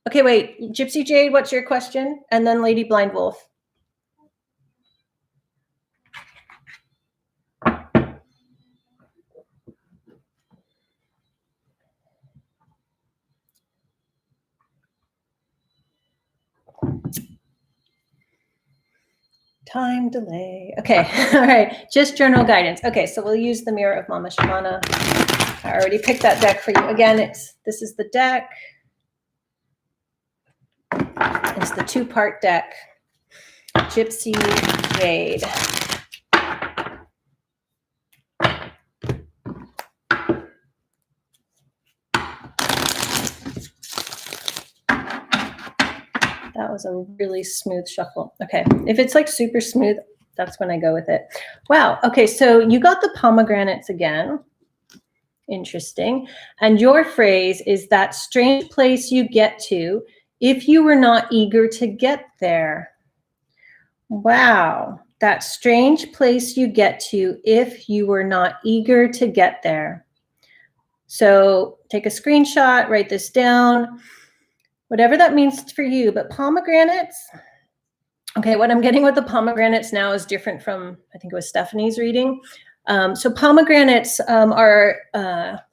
Okay, wait, Gypsy Jade, what's your question? And then Lady Blind Wolf. Time delay. Okay, all right, just general guidance. Okay, so we'll use the Mirror of Mama Shamana. I already picked that deck for you. Again, this is the deck. It's the two-part deck. Gypsy Jade. That was a really smooth shuffle. Okay, if it's like super smooth, that's when I go with it. Wow, okay, so you got the pomegranates again. Interesting. And your phrase is that strange place you get to if you were not eager to get there. Wow. That strange place you get to if you were not eager to get there. So take a screenshot, write this down, whatever that means for you. But pomegranates, okay, what I'm getting with the pomegranates now is different from, I think it was Stephanie's reading. So pomegranates are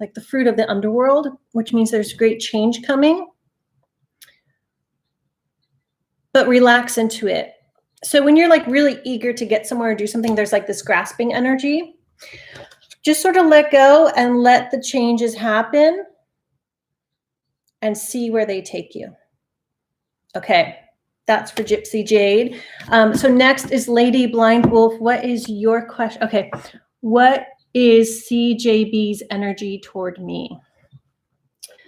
like the fruit of the underworld, which means there's great change coming. But relax into it. So when you're like really eager to get somewhere or do something, there's like this grasping energy. Just sort of let go and let the changes happen and see where they take you. Okay, that's for Gypsy Jade. So next is Lady Blind Wolf. What is your question? Okay, what is CJB's energy toward me?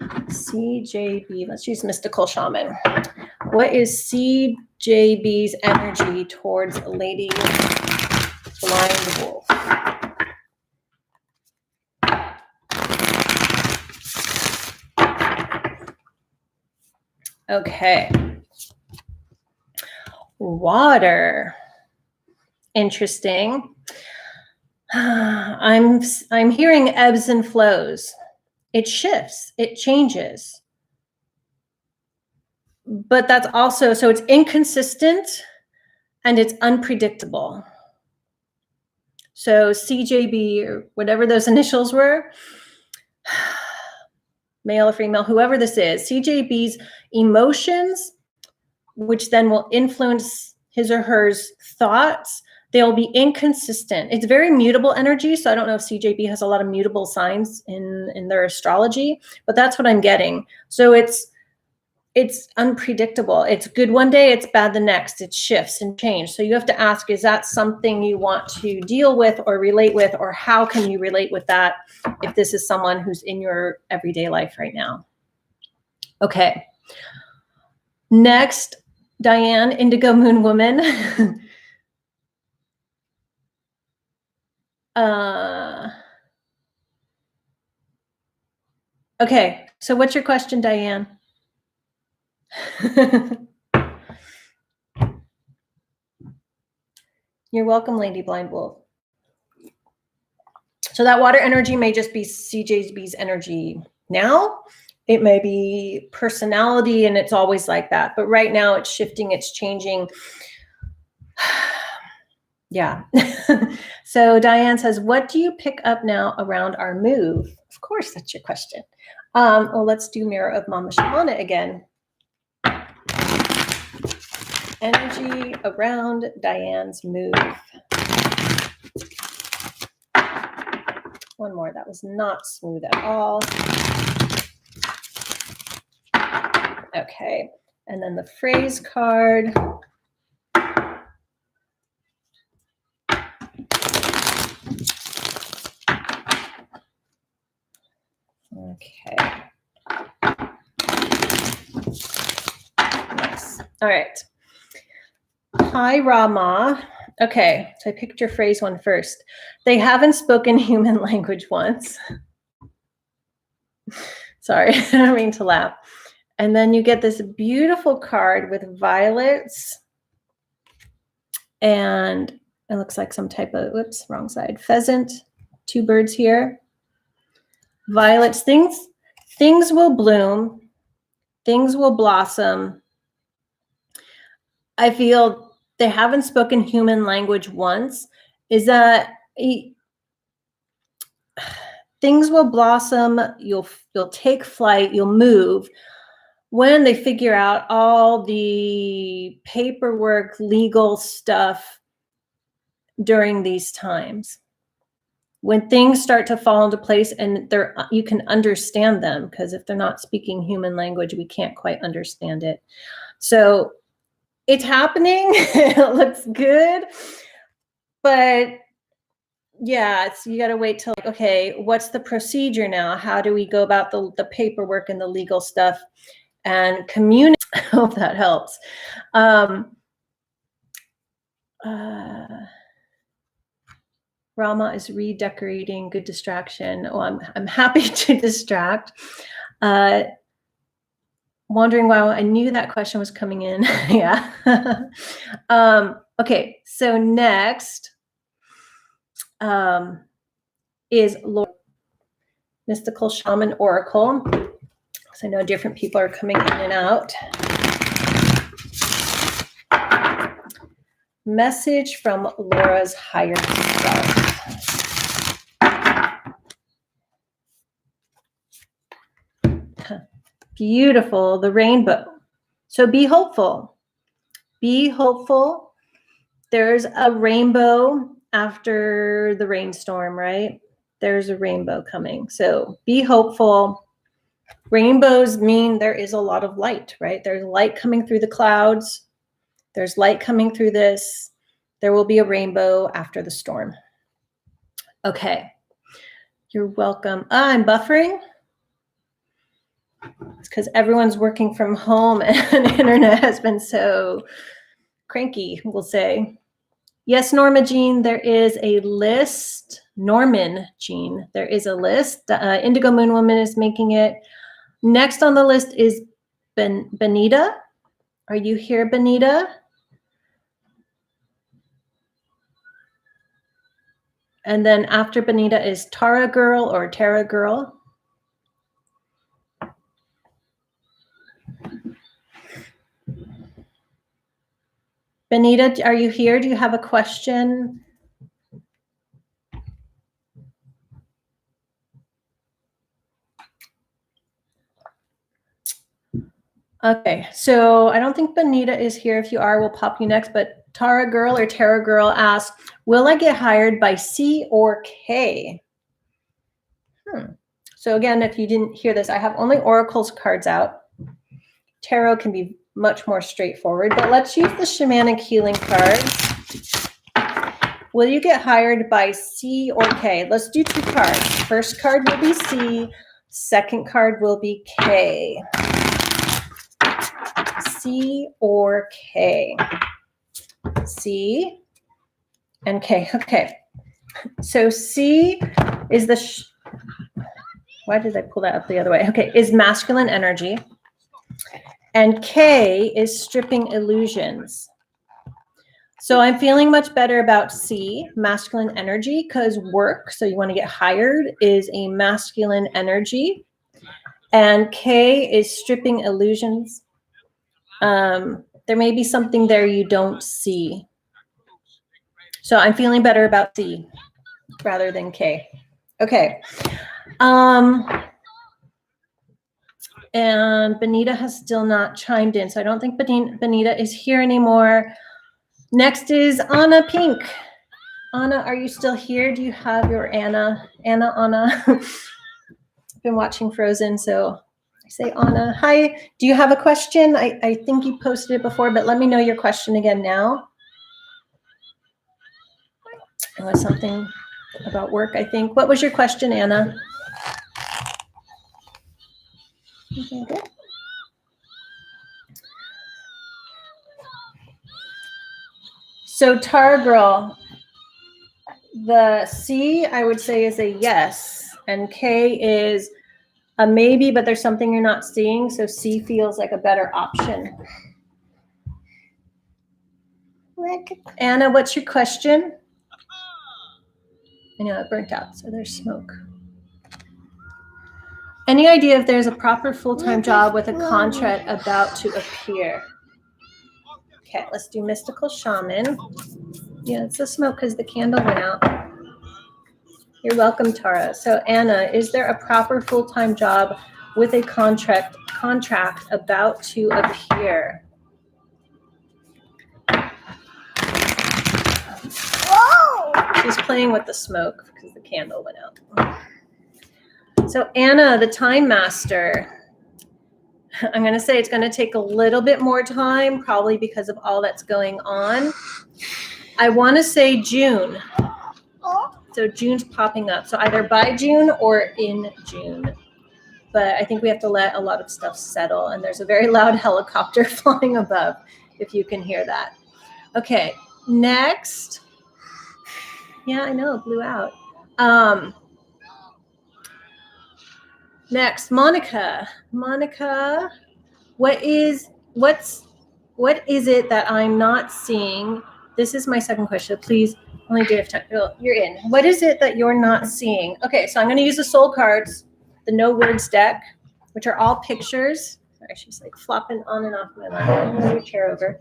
CJB, let's use Mystical Shaman. What is CJB's energy towards Lady Blind Wolf? Okay. Water. Interesting. I'm hearing ebbs and flows. It shifts, it changes. But that's also, so it's inconsistent and it's unpredictable. So CJB, or whatever those initials were, male or female, whoever this is, CJB's emotions, which then will influence his or her thoughts, they'll be inconsistent. It's very mutable energy. So I don't know if CJB has a lot of mutable signs in their astrology, but that's what I'm getting. So it's unpredictable. It's good one day, it's bad the next. It shifts and changes. So you have to ask, is that something you want to deal with or relate with, or how can you relate with that if this is someone who's in your everyday life right now? Okay. Next, Diane, Indigo Moon Woman. Okay, so what's your question, Diane? You're welcome, Lady Blind Wolf. So that water energy may just be CJB's energy now. It may be personality, and it's always like that. But right now it's shifting, it's changing. Yeah. So Diane says, what do you pick up now around our move? Of course, that's your question. Well, let's do Mirror of Mama Shamana again. Energy around Diane's move. One more. That was not smooth at all. Okay. And then the phrase card. Okay. Nice. All right. Hi, Rama. Okay, so I picked your phrase one first. They haven't spoken human language once. Sorry, I don't mean to laugh. And then you get this beautiful card with violets. And it looks like some type of, whoops, wrong side, pheasant. Two birds here. Violets, things will bloom. Things will blossom. I feel they haven't spoken human language once. Is that things will blossom, you'll take flight, you'll move when they figure out all the paperwork, legal stuff during these times. When things start to fall into place and you can understand them, because if they're not speaking human language, we can't quite understand it. So it's happening. It looks good. But yeah, you got to wait till, okay, what's the procedure now? How do we go about the paperwork and the legal stuff and communicate? I hope that helps. Rama is redecorating. Good distraction. Oh, I'm happy to distract. Wondering why I knew that question was coming in. Yeah. Okay, so next is Lord Mystical Shaman Oracle. So I know different people are coming in and out. Message from Laura's higher self. Beautiful, the rainbow. So be hopeful. Be hopeful. There's a rainbow after the rainstorm, right? There's a rainbow coming. So be hopeful. Rainbows mean there is a lot of light, right? There's light coming through the clouds. There's light coming through this. There will be a rainbow after the storm. Okay. You're welcome. I'm buffering. It's because everyone's working from home and the internet has been so cranky, we'll say. Yes, Norma Jean, there is a list. Norman Jean, there is a list. Indigo Moon Woman is making it. Next on the list is Benita. Are you here, Benita? And then after Benita is Tara Girl or Tara Girl. Benita, are you here? Do you have a question? Okay, so I don't think Benita is here. If you are, we'll pop you next. But Tara Girl or Tara Girl asks, will I get hired by C or K? So again, if you didn't hear this, I have only Oracle's cards out. Tarot can be much more straightforward, but let's use the Shamanic Healing cards. Will you get hired by C or K? Let's do 2 cards. First card will be C. Second card will be K. C or K. C and K. Okay. So C is the... why did I pull that up the other way? Okay, is masculine energy. And K is stripping illusions. So I'm feeling much better about C, masculine energy, because work, so you want to get hired, is a masculine energy. And K is stripping illusions. There may be something there you don't see. So I'm feeling better about C rather than K. Okay. And Benita has still not chimed in, so I don't think Benita is here anymore. Next is Anna Pink. Anna, are you still here? Do you have your Anna? Anna. Been watching Frozen, so I say Anna. Hi, do you have a question? I think you posted it before, but let me know your question again now. It was something about work, I think. What was your question, Anna? Okay, good. So Tara Girl, the C I would say is a yes, and K is a maybe, but there's something you're not seeing, so C feels like a better option. Anna, what's your question? I know it burnt out, so there's smoke. Any idea if there's a proper full-time job with a contract about to appear? Okay, let's do Mystical Shaman. Yeah, it's the smoke because the candle went out. You're welcome, Tara. So Anna, is there a proper full-time job with a contract about to appear? Whoa! She's playing with the smoke because the candle went out. So Anna, the Time Master, I'm going to say it's going to take a little bit more time, probably because of all that's going on. I want to say June. So June's popping up. So either by June or in June. But I think we have to let a lot of stuff settle. And there's a very loud helicopter flying above, if you can hear that. Okay, next Yeah, I know, it blew out. Next, Monica. Monica, what is it that I'm not seeing? This is my second question. Please only do it if time. You're in. What is it that you're not seeing? Okay, so I'm going to use the soul cards, the no words deck, which are all pictures. Sorry, she's like flopping on and off my lap. I'm going to move your chair over.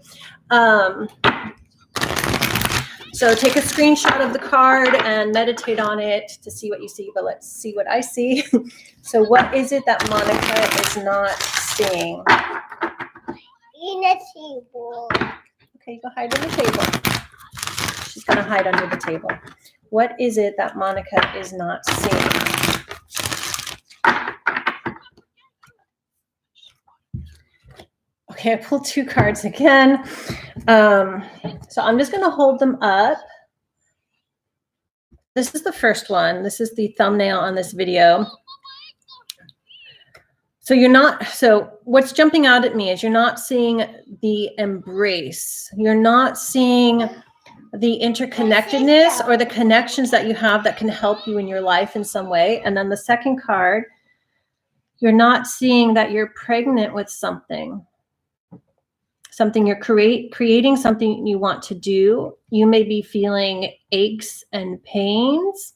So take a screenshot of the card and meditate on it to see what you see, but let's see what I see. So what is it that Monica is not seeing? In a table. Okay, go hide under the table. She's going to hide under the table. What is it that Monica is not seeing? Okay, I pulled 2 cards again. So I'm just going to hold them up. This is the first one. This is the thumbnail on this video. So what's jumping out at me is you're not seeing the embrace. You're not seeing the interconnectedness or the connections that you have that can help you in your life in some way. And then the second card, you're not seeing that you're pregnant with something you're creating, something you want to do. You may be feeling aches and pains,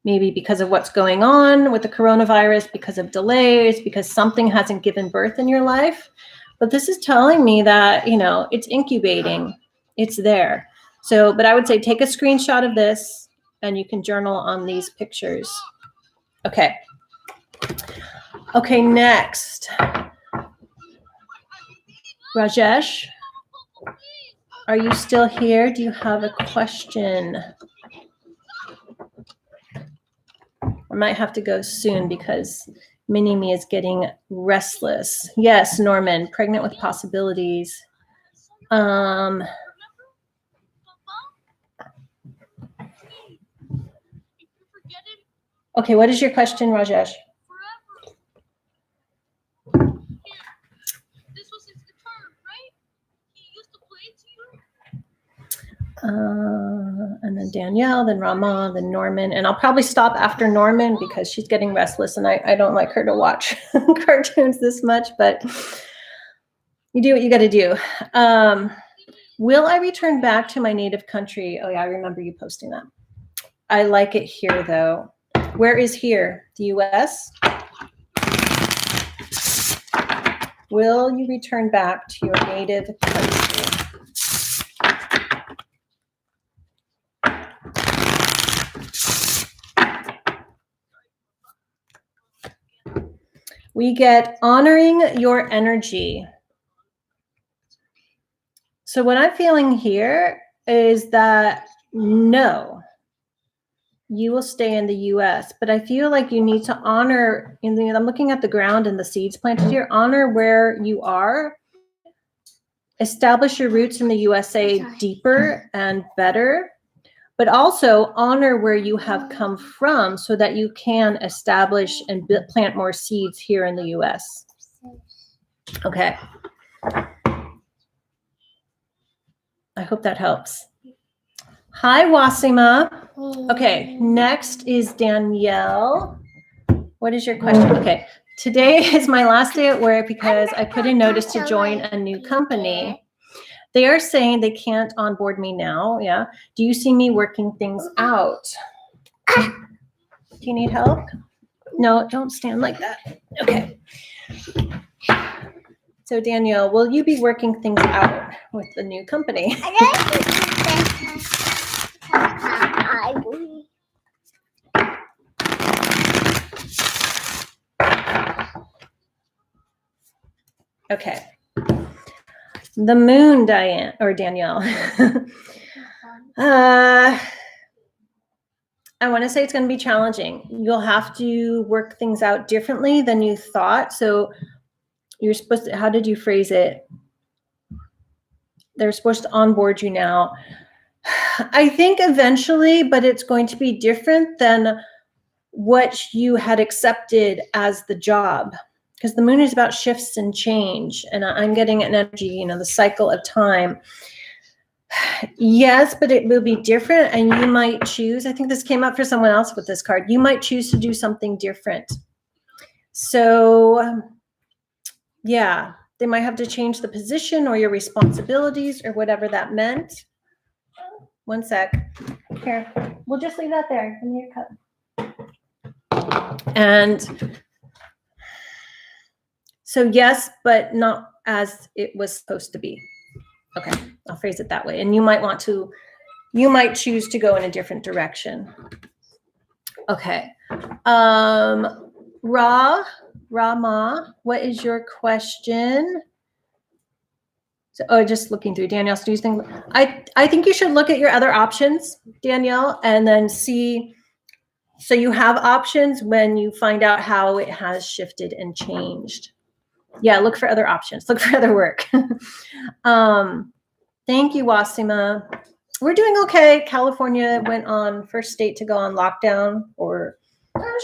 maybe because of what's going on with the coronavirus, because of delays, because something hasn't given birth in your life. But this is telling me that, it's incubating. It's there. So, but I would say take a screenshot of this and you can journal on these pictures. Okay. Okay, next. Rajesh, are you still here? Do you have a question? I might have to go soon because Mini-Me is getting restless. Yes, Norman, pregnant with possibilities. Okay, what is your question, Rajesh? And then Danielle, then Rama, then Norman. And I'll probably stop after Norman because she's getting restless and I don't like her to watch cartoons this much, but you do what you got to do. Will I return back to my native country? Oh, yeah, I remember you posting that. I like it here, though. Where is here? The U.S.? Will you return back to your native country? We get honoring your energy. So what I'm feeling here is that no, you will stay in the US, but I feel like you need to honor, I'm looking at the ground and the seeds planted here, honor where you are, establish your roots in the USA deeper and better, but also honor where you have come from so that you can establish and plant more seeds here in the US. Okay. I hope that helps. Hi, Wasima. Okay, next is Danielle. What is your question? Okay, today is my last day at work because I put a notice to join a new company. They are saying they can't onboard me now. Yeah. Do you see me working things out? Do you need help? No, don't stand like that. Okay. So Danielle, will you be working things out with the new company? Okay. The moon, Diane or Danielle. I want to say it's going to be challenging. You'll have to work things out differently than you thought. So you're supposed to, how did you phrase it? They're supposed to onboard you now. I think eventually, but it's going to be different than what you had accepted as the job. Because the moon is about shifts and change. And I'm getting an energy, the cycle of time. Yes, but it will be different, and you might choose. I think this came up for someone else with this card. You might choose to do something different. So, yeah, they might have to change the position or your responsibilities or whatever that meant. One sec. Here, we'll just leave that there. Give me your cup. And so, yes, but not as it was supposed to be. Okay, I'll phrase it that way. And you might choose to go in a different direction. Okay. Rama, what is your question? So, just looking through Danielle. So do you think I think you should look at your other options, Danielle, and then see. So you have options when you find out how it has shifted and changed. Yeah, look for other options. Look for other work. Thank you, Wasima. We're doing okay. California went on first state to go on lockdown or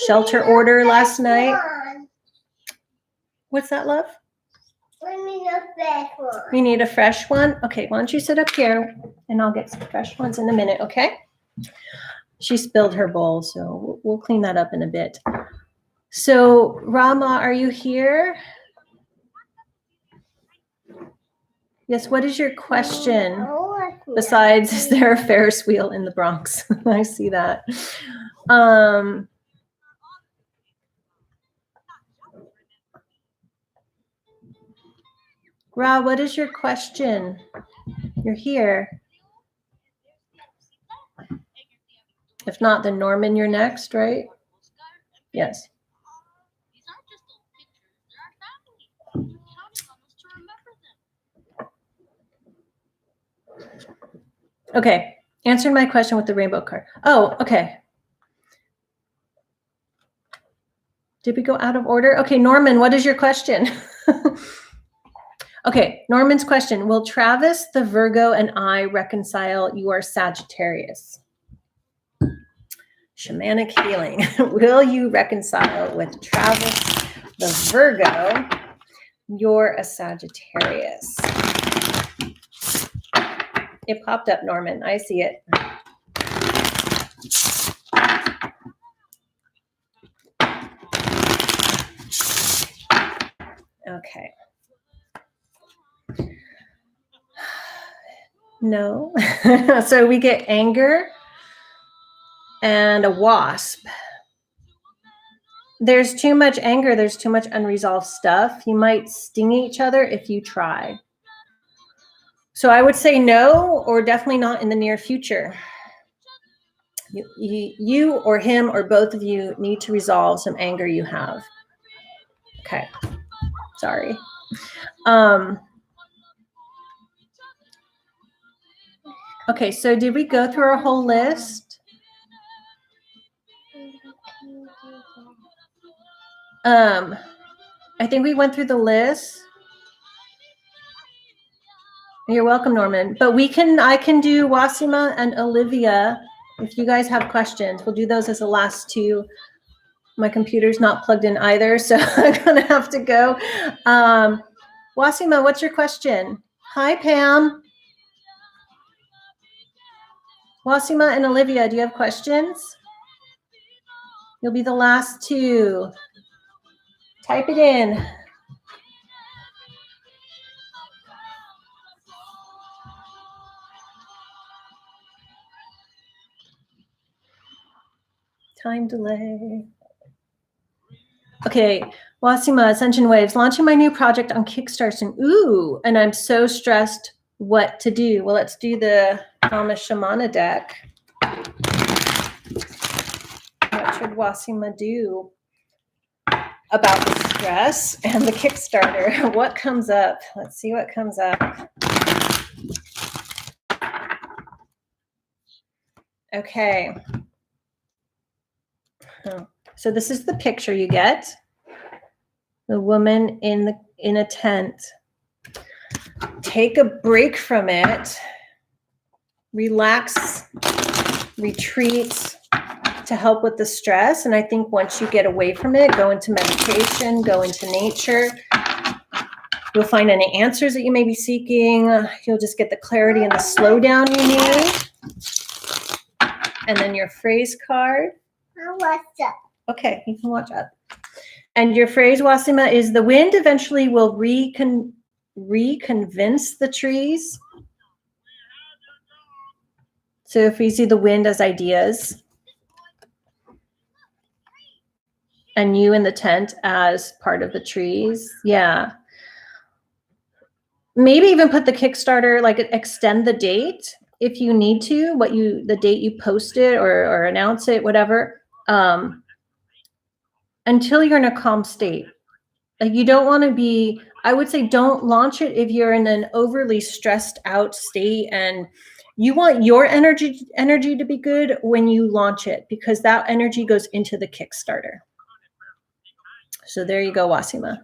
shelter order last night. What's that, love? We need a fresh one. We need a fresh one? Okay, why don't you sit up here and I'll get some fresh ones in a minute, okay? She spilled her bowl, so we'll clean that up in a bit. So, Rama, are you here? Yes, what is your question? Besides, is there a Ferris wheel in the Bronx? I see that. Ra, what is your question? You're here. If not, then Norman, you're next, right? Yes. Okay, answering my question with the rainbow card. Oh, okay. Did we go out of order? Okay, Norman, what is your question? Okay, Norman's question. Will Travis, the Virgo, and I reconcile your Sagittarius? Shamanic Healing. Will you reconcile with Travis, the Virgo? You're a Sagittarius. It popped up, Norman. I see it. Okay. No. So we get anger and a wasp. There's too much anger. There's too much unresolved stuff. You might sting each other if you try. So I would say no, or definitely not in the near future. You or him or both of you need to resolve some anger you have. Okay. Sorry. Okay, so did we go through our whole list? I think we went through the list. You're welcome, Norman. But I can do Wasima and Olivia if you guys have questions. We'll do those as the last two. My computer's not plugged in either, so I'm gonna have to go. Wasima, what's your question? Hi, Pam. Wasima and Olivia, do you have questions? You'll be the last two. Type it in. Time delay. Okay, Wasima, Ascension Waves, launching my new project on Kickstarter. Ooh, and I'm so stressed what to do. Well, let's do the Thomas Shamana deck. What should Wasima do about the stress and the Kickstarter? What comes up? Let's see what comes up. Okay. So this is the picture you get. The woman in a tent. Take a break from it. Relax, retreat to help with the stress. And I think once you get away from it, go into meditation, go into nature, You'll find any answers that you may be seeking. You'll just get the clarity and the slowdown you need. And then your phrase card. I watch that. Okay, you can watch up. And your phrase, Wasima, is the wind eventually will reconvince the trees. So if we see the wind as ideas and you in the tent as part of the trees, yeah. Maybe even put the Kickstarter, like extend the date if you need to, the date you post it or announce it, whatever, until you're in a calm state. Like you don't want to be, I would say don't launch it if you're in an overly stressed out state and you want your energy to be good when you launch it, because that energy goes into the Kickstarter. So there you go, Wasima.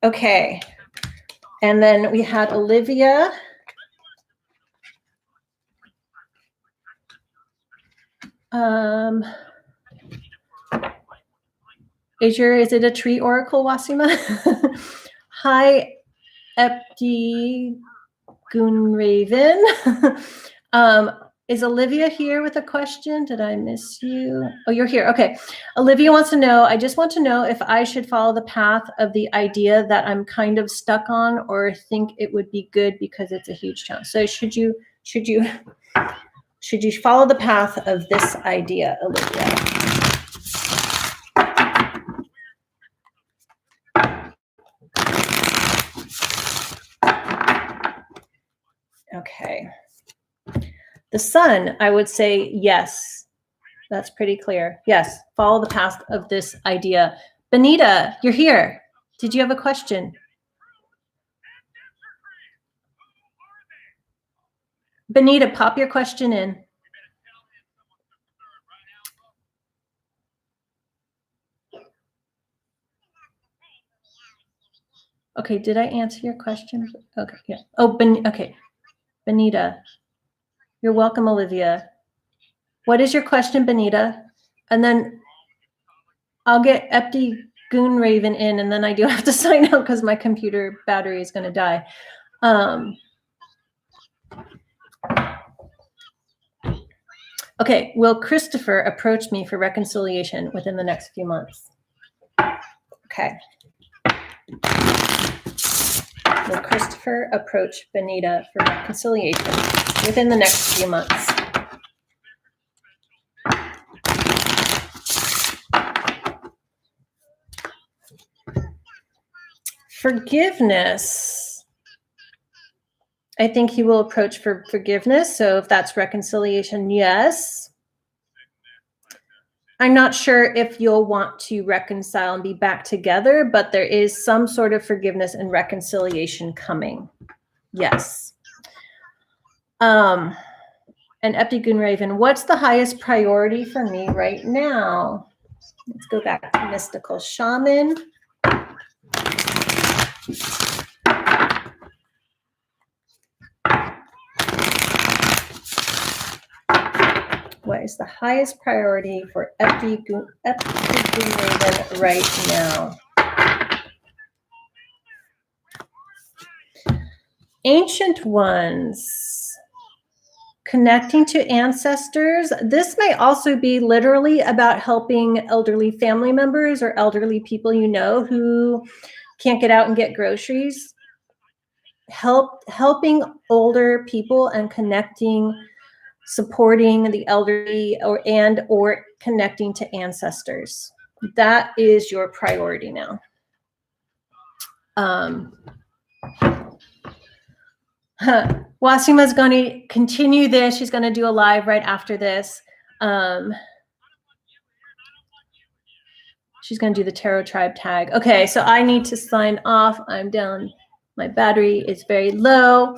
Okay. And then we had Olivia. Is it a tree oracle, Wasima? Hi, Epti Gunraven. Is Olivia here with a question? Did I miss you? Oh, you're here. Okay. Olivia wants to know, I just want to know if I should follow the path of the idea that I'm kind of stuck on, or think it would be good because it's a huge challenge. So should you follow the path of this idea, Olivia? Okay. The sun, I would say yes. That's pretty clear. Yes, follow the path of this idea. Benita, you're here. Did you have a question? Benita, pop your question in. Okay, did I answer your question? Okay, yeah. Oh, okay. Benita. You're welcome, Olivia. What is your question, Benita? And then I'll get Epti Goonraven in, and then I do have to sign out because my computer battery is going to die. Okay, will Christopher approach me for reconciliation within the next few months? Okay. Will Christopher approach Benita for reconciliation within the next few months? Forgiveness. I think he will approach for forgiveness. So if that's reconciliation, yes. I'm not sure if you'll want to reconcile and be back together, but there is some sort of forgiveness and reconciliation coming. Yes. And Epti Goonraven, what's the highest priority for me right now? Let's go back to Mystical Shaman. What is the highest priority for Epti Goonraven right now? Ancient ones. Connecting to ancestors. This may also be literally about helping elderly family members or elderly people you know who can't get out and get groceries. Helping older people and connecting, supporting the elderly, or connecting to ancestors. That is your priority now. Wasima's going to continue this. She's going to do a live right after this. She's going to do the Tarot Tribe tag. Okay, so I need to sign off. I'm down. My battery is very low.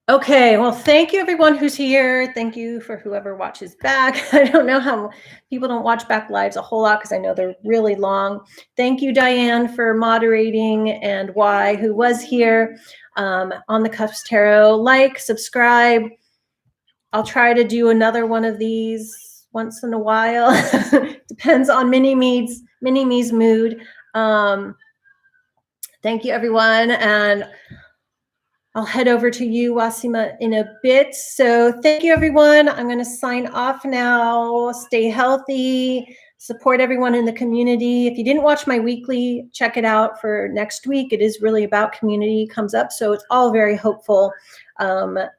Okay, well, thank you everyone who's here. Thank you for whoever watches back. I don't know how people don't watch back lives a whole lot because I know they're really long. Thank you, Diane, for moderating, and who was here on the Cups Tarot. Like, subscribe. I'll try to do another one of these once in a while. Depends on Mini-Me's mood. Thank you, everyone. And I'll head over to you, Wasima, in a bit. So thank you, everyone. I'm going to sign off now. Stay healthy. Support everyone in the community. If you didn't watch my weekly, check it out for next week. It is really about community comes up. So it's all very hopeful. Though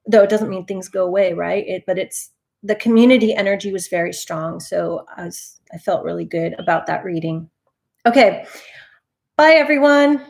it doesn't mean things go away, right? But it's the community energy was very strong. So I felt really good about that reading. Okay. Bye, everyone.